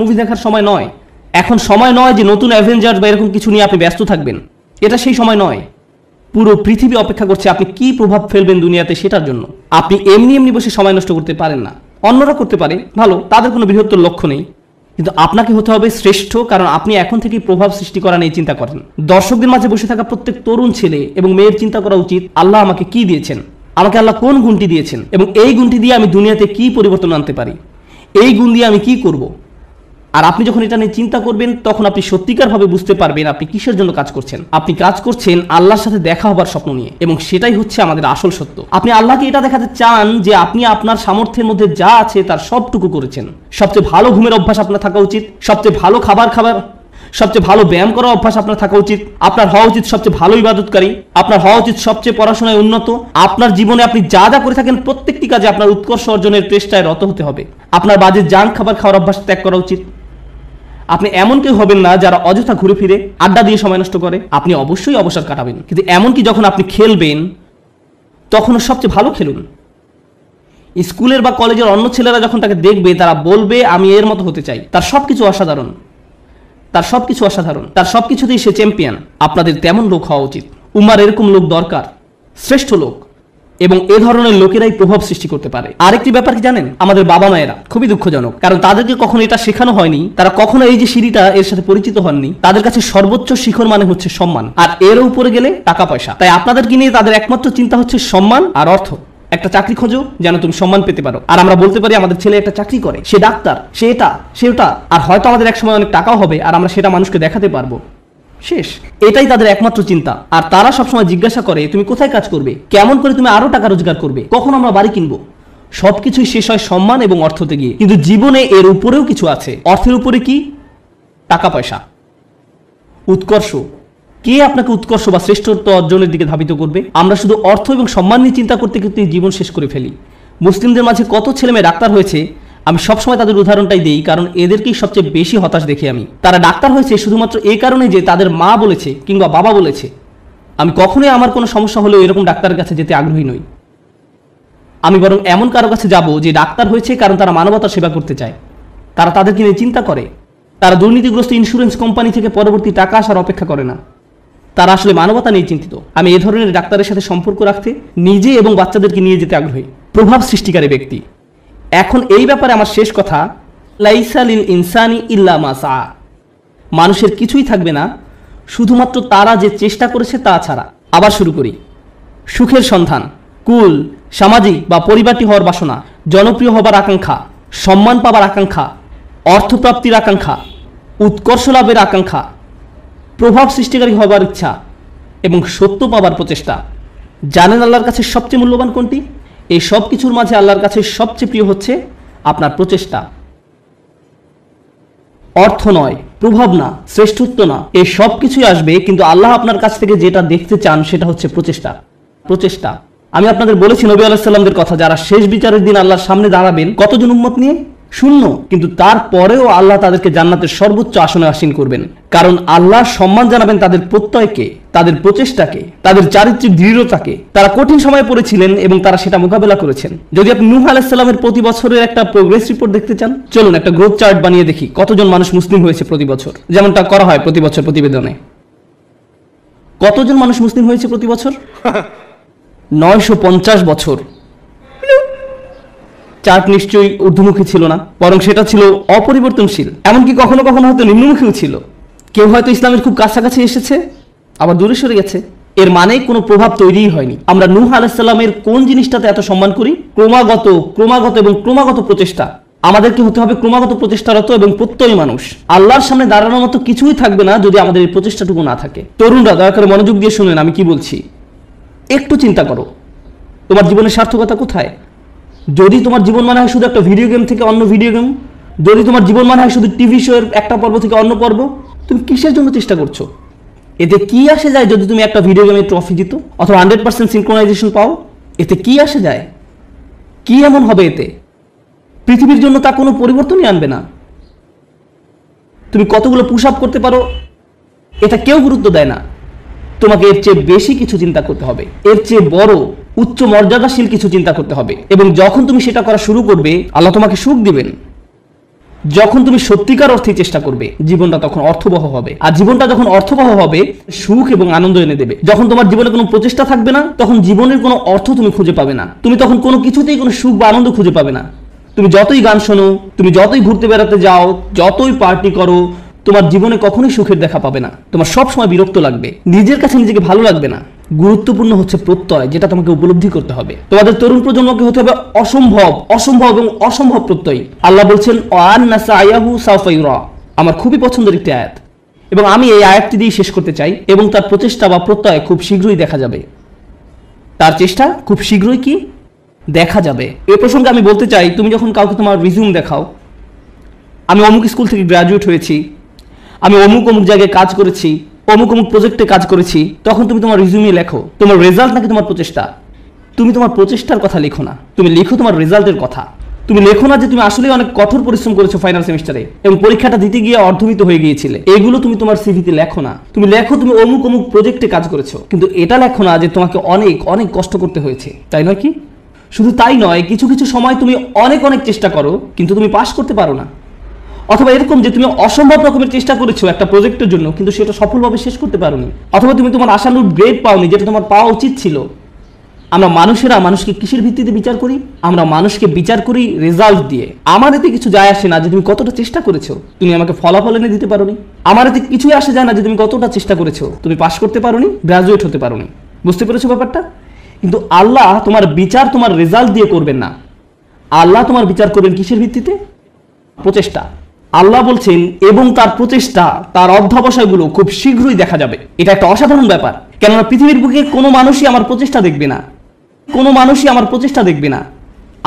মুভি দেখার সময় নয়। এখন সময় নয় যে নতুন অ্যাভেঞ্জার্স বা এরকম কিছু নিয়ে আপনি ব্যস্ত থাকবেন। এটা সেই সময় নয়। পুরো পৃথিবী অপেক্ষা করছে আপনি কি প্রভাব ফেলবেন দুনিয়াতে সেটার জন্য। আপনি এমনি বসে সময় নষ্ট করতে পারেন না। অন্যরা করতে পারে, ভালো, তাদের কোনো বৃহত্তর লক্ষ্য নেই। কিন্তু আপনাকে হতে হবে শ্রেষ্ঠ, কারণ আপনি এখন থেকেই প্রভাব সৃষ্টি করা নিয়ে চিন্তা করেন। দর্শকদের মাঝে বসে থাকা প্রত্যেক তরুণ ছেলে এবং মেয়ের চিন্তা করা উচিত, আল্লাহ আমাকে কি দিয়েছেন, আমাকে আল্লাহ কোন গুণটি দিয়েছেন, এবং এই গুণটি দিয়ে আমি দুনিয়াতে কি পরিবর্তন আনতে পারি, এই গুণ দিয়ে আমি কি করব। আর আপনি যখন এটা নিয়ে চিন্তা করবেন তখন আপনি সত্যিকারভাবে বুঝতে পারবেন আপনি কিসের জন্য কাজ করছেন। আপনি কাজ করছেন আল্লাহর সাথে দেখা হবার স্বপ্ন নিয়ে, এবং সেটাই হচ্ছে আমাদের আসল সত্য। আপনি আল্লাহকে এটা দেখাতে চান যে আপনি আপনার সামর্থ্যের মধ্যে যা আছে তার সবটুকু করেছেন। সবচেয়ে ভালো ঘুমের অভ্যাস আপনার থাকা উচিত, সবচেয়ে ভালো খাবার, সবচেয়ে ভালো ব্যায়াম করার অভ্যাস আপনার থাকা উচিত। আপনার হওয়া উচিত সবচেয়ে ভালো ইবাদতকারী। আপনার হওয়া উচিত সবচেয়ে পড়াশোনায় উন্নত। আপনার জীবনে আপনি যা যা করে থাকেন প্রত্যেকটি কাজে আপনার উৎকর্ষ অর্জনের চেষ্টায় রত হতে হবে। আপনার বাজে জাঙ্ক খাবার খাওয়ার অভ্যাস ত্যাগ করা উচিত। আপনি এমন কেউ হবেন না যারা অযথা ঘুরে ফিরে আড্ডা দিয়ে সময় নষ্ট করে। আপনি অবশ্যই অবসর কাটাবেন, কিন্তু এমনকি যখন আপনি খেলবেন তখনও সবচেয়ে ভালো খেলুন। স্কুলের বা কলেজের অন্য ছেলেরা যখন তাকে দেখবে তারা বলবে আমি এর মতো হতে চাই। তার সবকিছু অসাধারণ, তার সবকিছুতেই সে চ্যাম্পিয়ন। আপনাদের তেমন লোক হওয়া উচিত। উম্মার এরকম লোক দরকার, শ্রেষ্ঠ লোক, এবং এ ধরনের লোকেরাই প্রভাব সৃষ্টি করতে পারে। আরেকটি ব্যাপার কি জানেন? আমাদের বাবা মায়েরা, খুবই দুঃখজনক, কারণ তাদেরকে কখনো এটা শেখানো হয়নি। তারা কখনো এই যে সিঁড়িটা এর সাথে পরিচিত হননি। তাদের কাছে সর্বোচ্চ শিখর মানে হচ্ছে সম্মান, আর এর উপরে গেলে টাকা পয়সা। তাই আপনাদেরকে নিয়ে তাদের একমাত্র চিন্তা হচ্ছে সম্মান আর অর্থ। একটা চাকরি খোঁজো যেন তুমি সম্মান পেতে পারো। আর আমরা বলতে পারি আমাদের ছেলে একটা চাকরি করে, সে ডাক্তার, সে এটা সে ওটা, আর হয়তো আমাদের এক সময় অনেক টাকাও হবে আর আমরা সেটা মানুষকে দেখাতে পারবো। শেষ। এটাই তাদের একমাত্র চিন্তা। আর তারা সবসময় জিজ্ঞাসা করে তুমি কোথায় কাজ করবে, কেমন করে তুমি আরো টাকা রোজগার করবে, কখন আমরা বাড়ি কিনবো। সবকিছুই শেষ হয় সম্মান এবং অর্থতে গিয়ে। কিন্তু জীবনে এর উপরেও কিছু আছে। অর্থের উপরে কি? টাকা পয়সা, উৎকর্ষ, কে আপনাকে উৎকর্ষ বা শ্রেষ্ঠত্ব অর্জনের দিকে ধাবিত করবে? আমরা শুধু অর্থ এবং সম্মান নিয়ে চিন্তা করতে করতে জীবন শেষ করে ফেলি। মুসলিমদের মাঝে কত ছেলেমেয়ে ডাক্তার হয়েছে, আমি সবসময় তাদের উদাহরণটাই দিই, কারণ এদেরকেই সবচেয়ে বেশি হতাশ দেখি আমি। তারা ডাক্তার হয়েছে শুধুমাত্র এই কারণে যে তাদের মা বলেছে কিংবা বাবা বলেছে। আমি কখনোই আমার কোনো সমস্যা হলেও এরকম ডাক্তারের কাছে যেতে আগ্রহী নই। আমি বরং এমন কারো কাছে যাব যে ডাক্তার হয়েছে কারণ তারা মানবতার সেবা করতে চায়, তারা তাদেরকে নিয়ে চিন্তা করে, তারা দুর্নীতিগ্রস্ত ইন্স্যুরেন্স কোম্পানি থেকে পরবর্তী টাকা আসার অপেক্ষা করে না, তারা আসলে মানবতা নিয়ে চিন্তিত। আমি এ ধরনের ডাক্তারের সাথে সম্পর্ক রাখতে, নিজে এবং বাচ্চাদেরকে নিয়ে যেতে আগ্রহী। প্রভাব সৃষ্টিকারী ব্যক্তি। এখন এই ব্যাপারে আমার শেষ কথা, লাইসা লিল ইনসানি ইল্লা মা সা। মানুষের কিছুই থাকবে না শুধুমাত্র তারা যে চেষ্টা করেছে তা ছাড়া। আবার শুরু করি। সুখের সন্ধান, কুল, সামাজিক বা পরিবারটি হওয়ার বাসনা, জনপ্রিয় হবার আকাঙ্ক্ষা, সম্মান পাবার আকাঙ্ক্ষা, অর্থপ্রাপ্তির আকাঙ্ক্ষা, উৎকর্ষ লাভের আকাঙ্ক্ষা, প্রভাব সৃষ্টিকারী হবার ইচ্ছা এবং সত্য পাবার প্রচেষ্টা। জানেন আল্লাহর কাছে সবচেয়ে মূল্যবান কোনটি? এই সব কিছুর মাঝে আল্লাহর কাছে সবচেয়ে প্রিয় হচ্ছে আপনার প্রচেষ্টা। অর্থ নয়, প্রভাব না, শ্রেষ্ঠত্ব না, এই সব কিছুই আসবে, কিন্তু আল্লাহ আপনার কাছ থেকে যেটা দেখতে চান সেটা হচ্ছে প্রচেষ্টা। প্রচেষ্টা। আমি আপনাদের বলেছি নবী আলাইহিস সালামদের কথা, যারা শেষ বিচারের দিন আল্লাহর সামনে দাঁড়াবেন, কতজন উম্মত নিয়ে? শূন্য। কিন্তু তারপরেও আল্লাহ তাদেরকে জান্নাতের সর্বোচ্চ আসনে আসীন করবেন, কারণ আল্লাহ সম্মান জানাবেন তাদের প্রত্যয়কে, তাদের প্রচেষ্টাকে, তাদের চারিত্রিক দৃঢ়তাকে। তারা কঠিন সময়ে পড়েছিলেন এবং তারা সেটা মোকাবেলা করেছেন। যদি আপনি নূহ আলাইহিস সালামের প্রতি বছরের একটা প্রোগ্রেস রিপোর্ট দেখতে চান, চলুন একটা গ্রোথ চার্ট বানিয়ে দেখি কতজন মানুষ মুসলিম হয়েছে প্রতি বছর, যেমনটা করা হয় প্রতি বছর প্রতিবেদনে। কতজন মানুষ মুসলিম হয়েছে প্রতি বছর? 950 বছর। চার্ট নিশ্চয়ই ঊর্ধ্বমুখী ছিল না, বরং সেটা ছিল অপরিবর্তনশীল, এমনকি কখনো কখনো হয়তো নিম্নমুখীও ছিল। কেউ হয়তো ইসলামের খুব কাছাকাছি এসেছে, আবার দূরে সরে গেছে। এর মানে কোনো প্রভাব তৈরিই হয়নি। আমরা নূহ আলাইহিস সালামের কোন জিনিসটাতে এত সম্মান করি? ক্রমাগত প্রচেষ্টা। আমাদেরকে হতে হবে ক্রমাগত প্রচেষ্টারত এবং প্রত্যয়ী মানুষ। আল্লাহর সামনে দাঁড়ানোর মতো কিছুই থাকবে না যদি আমাদের এই প্রচেষ্টাটুকু না থাকে। তরুণরা দয়া করে মনোযোগ দিয়ে শুনেন আমি কি বলছি। একটু চিন্তা করো, তোমার জীবনের সার্থকতা কোথায়? যদি তোমার জীবন মানে হয় শুধু একটা ভিডিও গেম থেকে অন্য ভিডিও গেম, যদি তোমার জীবন মানে হয় শুধু টিভি শো এর একটা পর্ব থেকে অন্য পর্ব, তুমি কিসের জন্য চেষ্টা করছো? এতে কি আসে যায় যদি তুমি একটা ভিডিও গেমের ট্রফি জিতো অথবা 100% সিনক্রোনাইজেশন পাও? এতে কি আসে যায়? কি এমন হবে এতে? পৃথিবীর জন্য তা কোনো পরিবর্তনই আনবে না। তুমি কতগুলো পুশ আপ করতে পারো এটা কেউ গুরুত্ব দেয় না। তোমাকে এর চেয়ে বেশি কিছু চিন্তা করতে হবে, এর চেয়ে বড় উচ্চ মর্যাদাশীল কিছু চিন্তা করতে হবে। এবং যখন তুমি সেটা করা শুরু করবে, আল্লাহ তোমাকে সুখ দিবেন। যখন তুমি সত্যিকার অর্থে চেষ্টা করবে, জীবনটা তখন অর্থবহ হবে। আর জীবনটা যখন অর্থবহ হবে, সুখ এবং আনন্দ এনে দেবে। যখন তোমার জীবনে কোনো প্রচেষ্টা থাকবে না, তখন জীবনের কোনো অর্থ তুমি খুঁজে পাবে না। তুমি তখন কোনো কিছুতেই কোনো সুখ বা আনন্দ খুঁজে পাবে না। তুমি যতই গান শোনো, তুমি যতই ঘুরতে বেড়াতে যাও, যতই পার্টি করো, তোমার জীবনে কখনোই সুখের দেখা পাবে না। তোমার সব সময় বিরক্ত লাগবে, নিজের কাছে নিজেকে ভালো লাগবে না। গুরুত্বপূর্ণ হচ্ছে প্রত্যয়, যেটা তোমাকে উপলব্ধি করতে হবে। তোমাদের তরুণ প্রজন্মকে হতে হবে অসম্ভব এবং অসম্ভব প্রত্যয়ী। আল্লাহ বলছেন ওয়ান্না সায়াহু সাওফা ইউরা। আমার খুবই পছন্দের একটি আয়াত, এবং আমি এই আয়াতটি দিয়ে শেষ করতে চাই। এবং তার প্রচেষ্টা বা প্রত্যয় খুব শীঘ্রই দেখা যাবে। তার চেষ্টা খুব শীঘ্রই কি দেখা যাবে। এ প্রসঙ্গে আমি বলতে চাই, তুমি যখন কাউকে তোমার রিজিউম দেখাও, আমি অমুক স্কুল থেকে গ্র্যাজুয়েট হয়েছি, আমি অমুক জায়গায় কাজ করেছি, অমুক প্রজেক্টে কাজ করেছি, তখন তুমি তোমার রিজিউমে লেখো তোমার রেজাল্ট নাকি তোমার প্রচেষ্টা? তুমি তোমার প্রচেষ্টার কথা লেখো না, তুমি লেখো তোমার রেজাল্টের কথা। তুমি লেখো না যে তুমি আসলে অনেক কঠোর পরিশ্রম করেছো ফাইনাল সেমিস্টারে এবং পরীক্ষাটা দিতে গিয়ে অর্ধমিত হয়ে গিয়েছিলে। এগুলো তুমি তোমার সিভিতে লেখো না। তুমি লেখো তুমি অমুক প্রজেক্টে কাজ করেছো, কিন্তু এটা লেখো না যে তোমাকে অনেক অনেক কষ্ট করতে হয়েছে, তাই নয় কি? শুধু তাই নয়, কিছু কিছু সময় তুমি অনেক চেষ্টা করো কিন্তু তুমি পাস করতে পারো না। অথবা এরকম যে তুমি অসম্ভব রকমের চেষ্টা করেছো একটা প্রজেক্টের জন্য, কিন্তু সেটা সফলভাবে শেষ করতে পারোনি। অথবা তুমি তোমার আশানুরূপ গ্রেড পাওনি, যেটা তোমার পাওয়া উচিত ছিল। আমরা মানুষকে কিসের ভিত্তিতে বিচার করি? আমরা মানুষকে বিচার করি রেজাল্ট দিয়ে। আমার এতে কিছু যায় আসে না যে তুমি কতটা চেষ্টা করেছো, তুমি আমাকে ফলাফল এনে দিতে পারোনি। আমার এতে কিছুই আসে যায় না যে তুমি কতটা চেষ্টা করেছো, তুমি পাস করতে পারোনি, গ্রাজুয়েট হতে পারোনি। বুঝতে পেরেছো ব্যাপারটা? কিন্তু আল্লাহ তোমার বিচার তোমার রেজাল্ট দিয়ে করবেন না। আল্লাহ তোমার বিচার করবেন কিসের ভিত্তিতে? প্রচেষ্টা। আল্লাহ বলছেন এবং তার প্রচেষ্টা, তার অধ্যবসায়গুলো খুব শীঘ্রই দেখা যাবে। এটা একটা অসাধারণ ব্যাপার, কেননা পৃথিবীর বুকে কোনো মানুষই আমার প্রচেষ্টা দেখবে না, কোনো মানুষই আমার প্রচেষ্টা দেখবে না।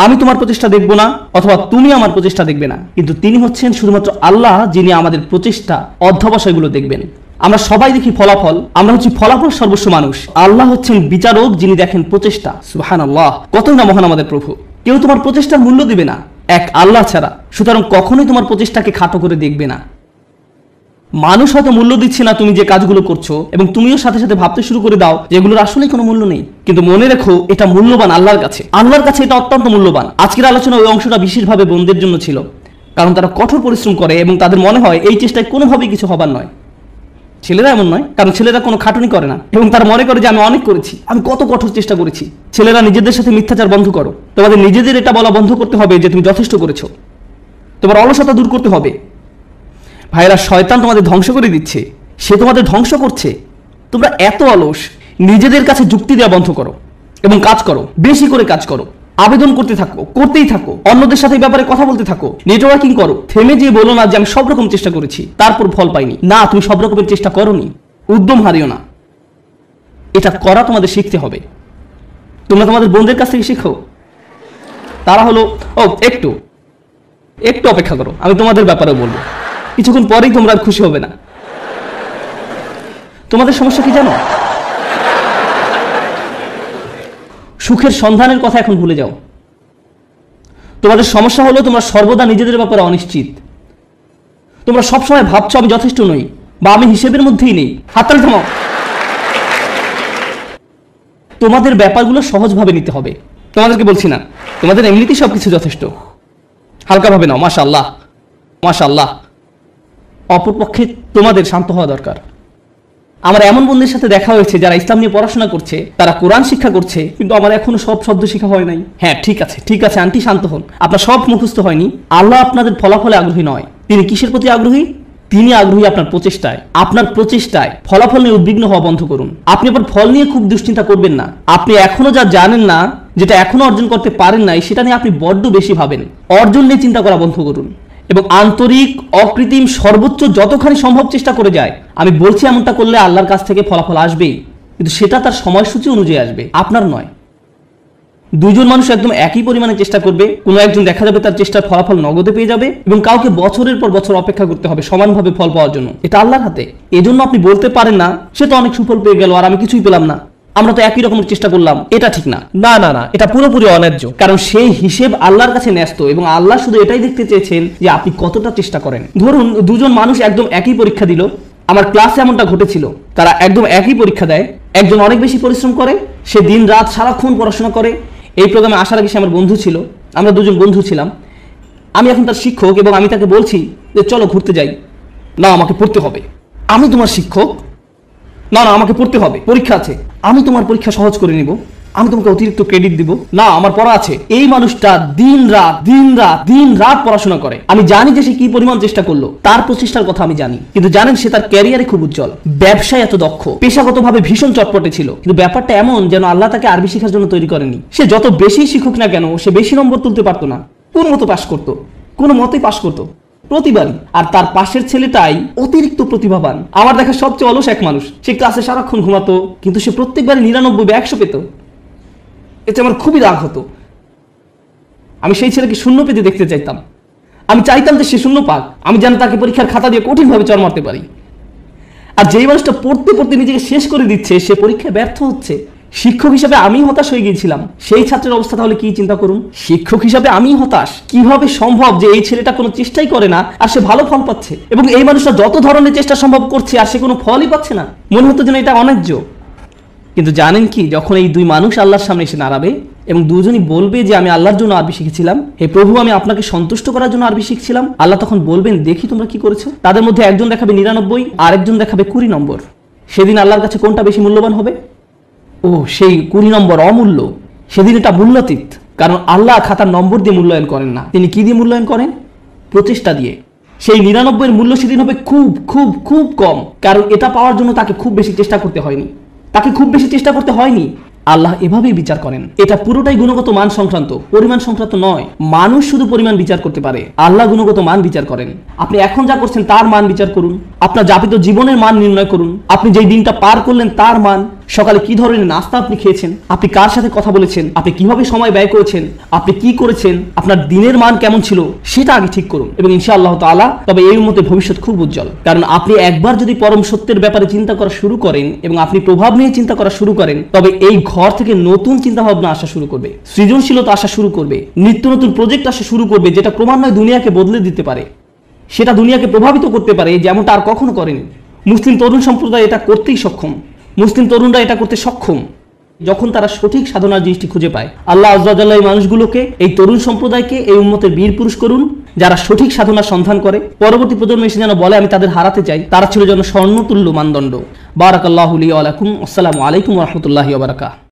আমি তোমার প্রচেষ্টা দেখব না, অথবা তুমি আমার প্রচেষ্টা দেখবে না, কিন্তু তিনি হচ্ছেন শুধুমাত্র আল্লাহ, যিনি আমাদের প্রচেষ্টা অধ্যবসায়গুলো দেখবেন। আমরা সবাই দেখি ফলাফল, আমরা হচ্ছি ফলাফল সর্বস্ব মানুষ। আল্লাহ হচ্ছেন বিচারক, যিনি দেখেন প্রচেষ্টা। সুবহানাল্লাহ, কতই না মহান আমাদের প্রভু। কেউ তোমার প্রচেষ্টার মূল্য দিবে না এক আল্লাহ ছাড়া, সুতরাং কখনোই তোমার প্রচেষ্টাকে খাটো করে দেখবে না। মানুষ হয়তো মূল্য দিচ্ছে না তুমি যে কাজগুলো করছো, এবং তুমিও সাথে সাথে ভাবতে শুরু করে দাও যেগুলোর আসলে কোনো মূল্য নেই, কিন্তু মনে রেখো এটা মূল্যবান আল্লাহর কাছে। আল্লাহর কাছে এটা অত্যন্ত মূল্যবান। আজকের আলোচনা ওই অংশটা বিশেষভাবে বোনদের জন্য ছিল, কারণ তারা কঠোর পরিশ্রম করে এবং তাদের মনে হয় এই চেষ্টায় কোনোভাবেই কিছু হবার নয়। ছেলেরা এমন নয়, কারণ ছেলেরা কোনো খাটুনি করে না এবং তারা মনে করে যে আমি অনেক করেছি, আমি কত কঠোর চেষ্টা করেছি। ছেলেরা নিজেদের সাথে মিথ্যাচার বন্ধ করো। তোমাদের নিজেদের এটা বলা বন্ধ করতে হবে যে তুমি যথেষ্ট করেছো। তোমার অলসতা দূর করতে হবে। ভাইরা, শয়তান তোমাদের ধ্বংস করে দিচ্ছে, সে তোমাদের ধ্বংস করছে। তোমরা এত অলস, নিজেদের কাছে যুক্তি দেওয়া বন্ধ করো এবং কাজ করো, বেশি করে কাজ করো, আবেদন করতে থাকো, করতেই থাকো, অন্যদের সাথে ব্যাপারে কথা বলতে থাকো, নেটওয়ার্কিং করো। থেমে যেয়ে বলো না যে আমি সব রকম চেষ্টা করেছি তারপর ফল পাইনি। না, তুমি সব রকমের চেষ্টা করোনি। উদ্যম হারিও না, এটা করা তোমাদের শিখতে হবে। তোমরা তোমাদের বোনদের কাছ থেকে শিখো। তারা হলো একটু অপেক্ষা করো, আমি তোমাদের ব্যাপারে বলবো। কিছুক্ষণ পরেই তোমরা খুশি হবে না। তোমাদের সমস্যা কি জানো? সুখের সন্ধানের কথা এখন ভুলে যাও। তোমাদের সমস্যা হলো তোমরা সর্বদা নিজেদের ব্যাপারে অনিশ্চিত। তোমরা সবসময় ভাবছো আমি যথেষ্ট নই বা আমি হিসেবের মধ্যেই নেই। হাততালি থামাও। তোমাদের ব্যাপারগুলো সহজভাবে নিতে হবে। তোমাদেরকে বলছি না, তোমাদের এমনিতেই সবকিছু যথেষ্ট, হালকাভাবে নাও। মাশাআল্লাহ, মাশাআল্লাহ। অপরপক্ষে তোমাদের শান্ত হওয়া দরকার। আমার এমন বন্ধুদের সাথে দেখা হয়েছে যারা ইসলাম নিয়ে পড়াশোনা করছে, তারা কোরআন শিক্ষা করছে, কিন্তু আমার এখনো সব শব্দ শেখা হয় নাই। হ্যাঁ, ঠিক আছে আন্টি, শান্ত হন। আপনার সব মুখস্থ হয়নি। আল্লাহ আপনাদের ফলাফলে আগ্রহী নয়। তিনি কিসের প্রতি আগ্রহী? তিনি আগ্রহী আপনার প্রচেষ্টায়। আপনার প্রচেষ্টায় ফলাফল নিয়ে উদ্বিগ্ন হওয়া বন্ধ করুন। আপনি আবার ফল নিয়ে খুব দুশ্চিন্তা করবেন না। আপনি এখনো যা জানেন না, যেটা এখনো অর্জন করতে পারেন নাই, সেটা নিয়ে আপনি বড্ড বেশি ভাবেন। অর্জন নিয়ে চিন্তা করা বন্ধ করুন এবং আন্তরিক, অকৃত্রিম, সর্বোচ্চ যতখানি সম্ভব চেষ্টা করে যায়। আমি বলছি এমনটা করলে আল্লাহর কাছ থেকে ফলাফল আসবেই, কিন্তু সেটা তার সময়সূচি অনুযায়ী আসবে, আপনার নয়। দুইজন মানুষ একদম একই পরিমাণে চেষ্টা করবে, কোনো একজন দেখা যাবে তার চেষ্টার ফলাফল নগদে পেয়ে যাবে এবং কাউকে বছরের পর বছর অপেক্ষা করতে হবে সমানভাবে ফল পাওয়ার জন্য। এটা আল্লাহর হাতে। এজন্য আপনি বলতে পারেন না সে তো অনেক সুফল পেয়ে গেল আর আমি কিছুই পেলাম না, আমরা তো একই রকমের চেষ্টা করলাম। এটা ঠিক না, না, এটা পুরোপুরি অন্যায্য। কারণ সেই হিসেব আল্লাহর কাছে ন্যস্ত এবং আল্লাহ শুধু এটাই দেখতে চেয়েছেন যে আপনি কতটা চেষ্টা করেন। ধরুন দুজন মানুষ একদম একই পরীক্ষা দিল। আমার ক্লাসে এমনটা ঘটেছিল, তারা একদম একই পরীক্ষা দেয়। একজন অনেক বেশি পরিশ্রম করে, সে দিন রাত সারাক্ষণ পড়াশোনা করে। এই প্রোগ্রামে আসার আগে সে আমার বন্ধু ছিল, আমরা দুজন বন্ধু ছিলাম। আমি এখন তার শিক্ষক এবং আমি তাকে বলছি যে চলো ঘুরতে যাই। না, আমাকে পড়তে হবে। আমি তোমার শিক্ষক? না, আমাকে পড়তে হবে, পরীক্ষা আছে। আমি তোমার পরীক্ষা সহজ করে নিব, আমি তোমাকে অতিরিক্ত ক্রেডিট দিব। না, আমার পড়া আছে। এই মানুষটা দিন রাত পড়াশোনা করে। আমি জানি যে সে কি পরিমাণ চেষ্টা করলো, তার প্রচেষ্টার কথা আমি জানি। কিন্তু জানেন, সে তার ক্যারিয়ারে খুব উজ্জ্বল, ব্যবসায় এত দক্ষ, পেশাগতভাবে ভীষণ চটপটে ছিল। কিন্তু ব্যাপারটা এমন যেন আল্লাহ তাকে আরবি শেখার জন্য তৈরি করেনি। সে যত বেশি শিক্ষক না কেন, সে বেশি নম্বর তুলতে পারতো না। কোন মতো পাশ করতো, কোনো মতেই পাশ করতো প্রতিবারই। আর তার পাশের ছেলেটাই অতিরিক্ত প্রতিভাবান। আমার দেখা সবচেয়ে অলস এক মানুষ। সে ক্লাসে সারাক্ষণ ঘুমাতো, কিন্তু সে প্রত্যেকবারই 99/100 পেত। এতে আমার খুবই রাগ হতো। আমি সেই ছেলেকে শূন্য পেতে দেখতে চাইতাম। আমি চাইতাম যে সে শূন্য পাক, আমি যেন তাকে পরীক্ষার খাতা দিয়ে কঠিনভাবে চড় মারতে পারি। আর যেই মানুষটা পড়তে পড়তে নিজেকে শেষ করে দিচ্ছে, সে পরীক্ষায় ব্যর্থ হচ্ছে। শিক্ষক হিসাবে আমি হতাশ হয়ে গিয়েছিলাম। সেই ছাত্রের অবস্থা তাহলে কি চিন্তা করুন। শিক্ষক হিসাবে আমি হতাশ। কিভাবে সম্ভব যে এই ছেলেটা কোনো চেষ্টাই করে না আর সে ভালো ফল পাচ্ছে, এবং এই মানুষটা যত ধরনের চেষ্টা সম্ভব করছে আর সে কোনো ফলই পাচ্ছে না। মনে হতো যেন এটা অন্যায্য। কিন্তু জানেন কি, যখন এই দুই মানুষ আল্লাহর সামনে এসে দাঁড়াবে এবং দুজনই বলবে যে আমি আল্লাহর জন্য আরবি শিখেছিলাম, হে প্রভু আমি আপনাকে সন্তুষ্ট করার জন্য আরবি শিখছিলাম, আল্লাহ তখন বলবেন দেখি তোমরা কি করেছো। তাদের মধ্যে একজন দেখাবে 99 আর একজন দেখাবে 20 নম্বর। সেদিন আল্লাহর কাছে কোনটা বেশি মূল্যবান হবে? সেই 20 নম্বর অমূল্য। সেদিন এটা মূল্যাতীত, কারণ আল্লাহ খাতার নম্বর দিয়ে মূল্যায়ন করেন না। তিনি কি দিয়ে মূল্যায়ন করেন? প্রচেষ্টা দিয়ে। সেই 99 মূল্য সেদিন হবে খুব খুব খুব কম, কারণ এটা পাওয়ার জন্য তাকে খুব বেশি চেষ্টা করতে হয়নি। আল্লাহ এভাবেই বিচার করেন। এটা পুরোটাই গুণগত মান সংক্রান্ত, পরিমাণ সংক্রান্ত নয়। মানুষ শুধু পরিমাণ বিচার করতে পারে, আল্লাহ গুণগত মান বিচার করেন। আপনি এখন যা করছেন তার মান বিচার করুন, আপনার যাপিত জীবনের মান নির্ণয় করুন, আপনি যেই দিনটা পার করলেন তার মান, সকালে কি ধরনের নাস্তা আপনি খেয়েছেন, আপনি কার সাথে কথা বলেছেন, আপনি কিভাবে সময় ব্যয় করেছেন, আপনি কি করেছেন, আপনার দিনের মান কেমন ছিল, সেটা আগে ঠিক করুন। এবং ইনশাআল্লাহ তাআলা তবে এই উম্মতের ভবিষ্যৎ খুব উজ্জ্বল। কারণ আপনি একবার যদি পরম সত্যের ব্যাপারে চিন্তা করা শুরু করেন এবং আপনি প্রভাব নিয়ে চিন্তা করা শুরু করেন, তবে এই ঘর থেকে নতুন চিন্তা ভাবনা আসা শুরু করবে, সৃজনশীলতা আসা শুরু করবে, নিত্য নতুন প্রজেক্ট আসা শুরু করবে, যেটা ক্রমান্বয়ে দুনিয়াকে বদলে দিতে পারে, সেটা দুনিয়াকে প্রভাবিত করতে পারে, যেমনটা আর কখনো করেনি। মুসলিম তরুণ সম্প্রদায় এটা করতেই সক্ষম, মুসলিম তরুণরা এটা করতে সক্ষম যখন তারা সঠিক সাধনার জিনিসটি খুঁজে পায়। আল্লাহ আযজা ওয়া জাল্লা এই মানুষগুলোকে, এই তরুণ সম্প্রদায়কে এই উম্মতের বীর পুরুষ করুন, যারা সঠিক সাধনার সন্ধান করে। পরবর্তী প্রজন্ম এসে যেন বলে আমি তাদের হারাতে চাই, তারা ছিল যেন স্বর্ণতুল্য মানদণ্ড। বারাকাল্লাহু লি ওয়া লাকুম। আসসালামু আলাইকুম ওয়া রাহমাতুল্লাহি ওয়া বারাকাতুহু।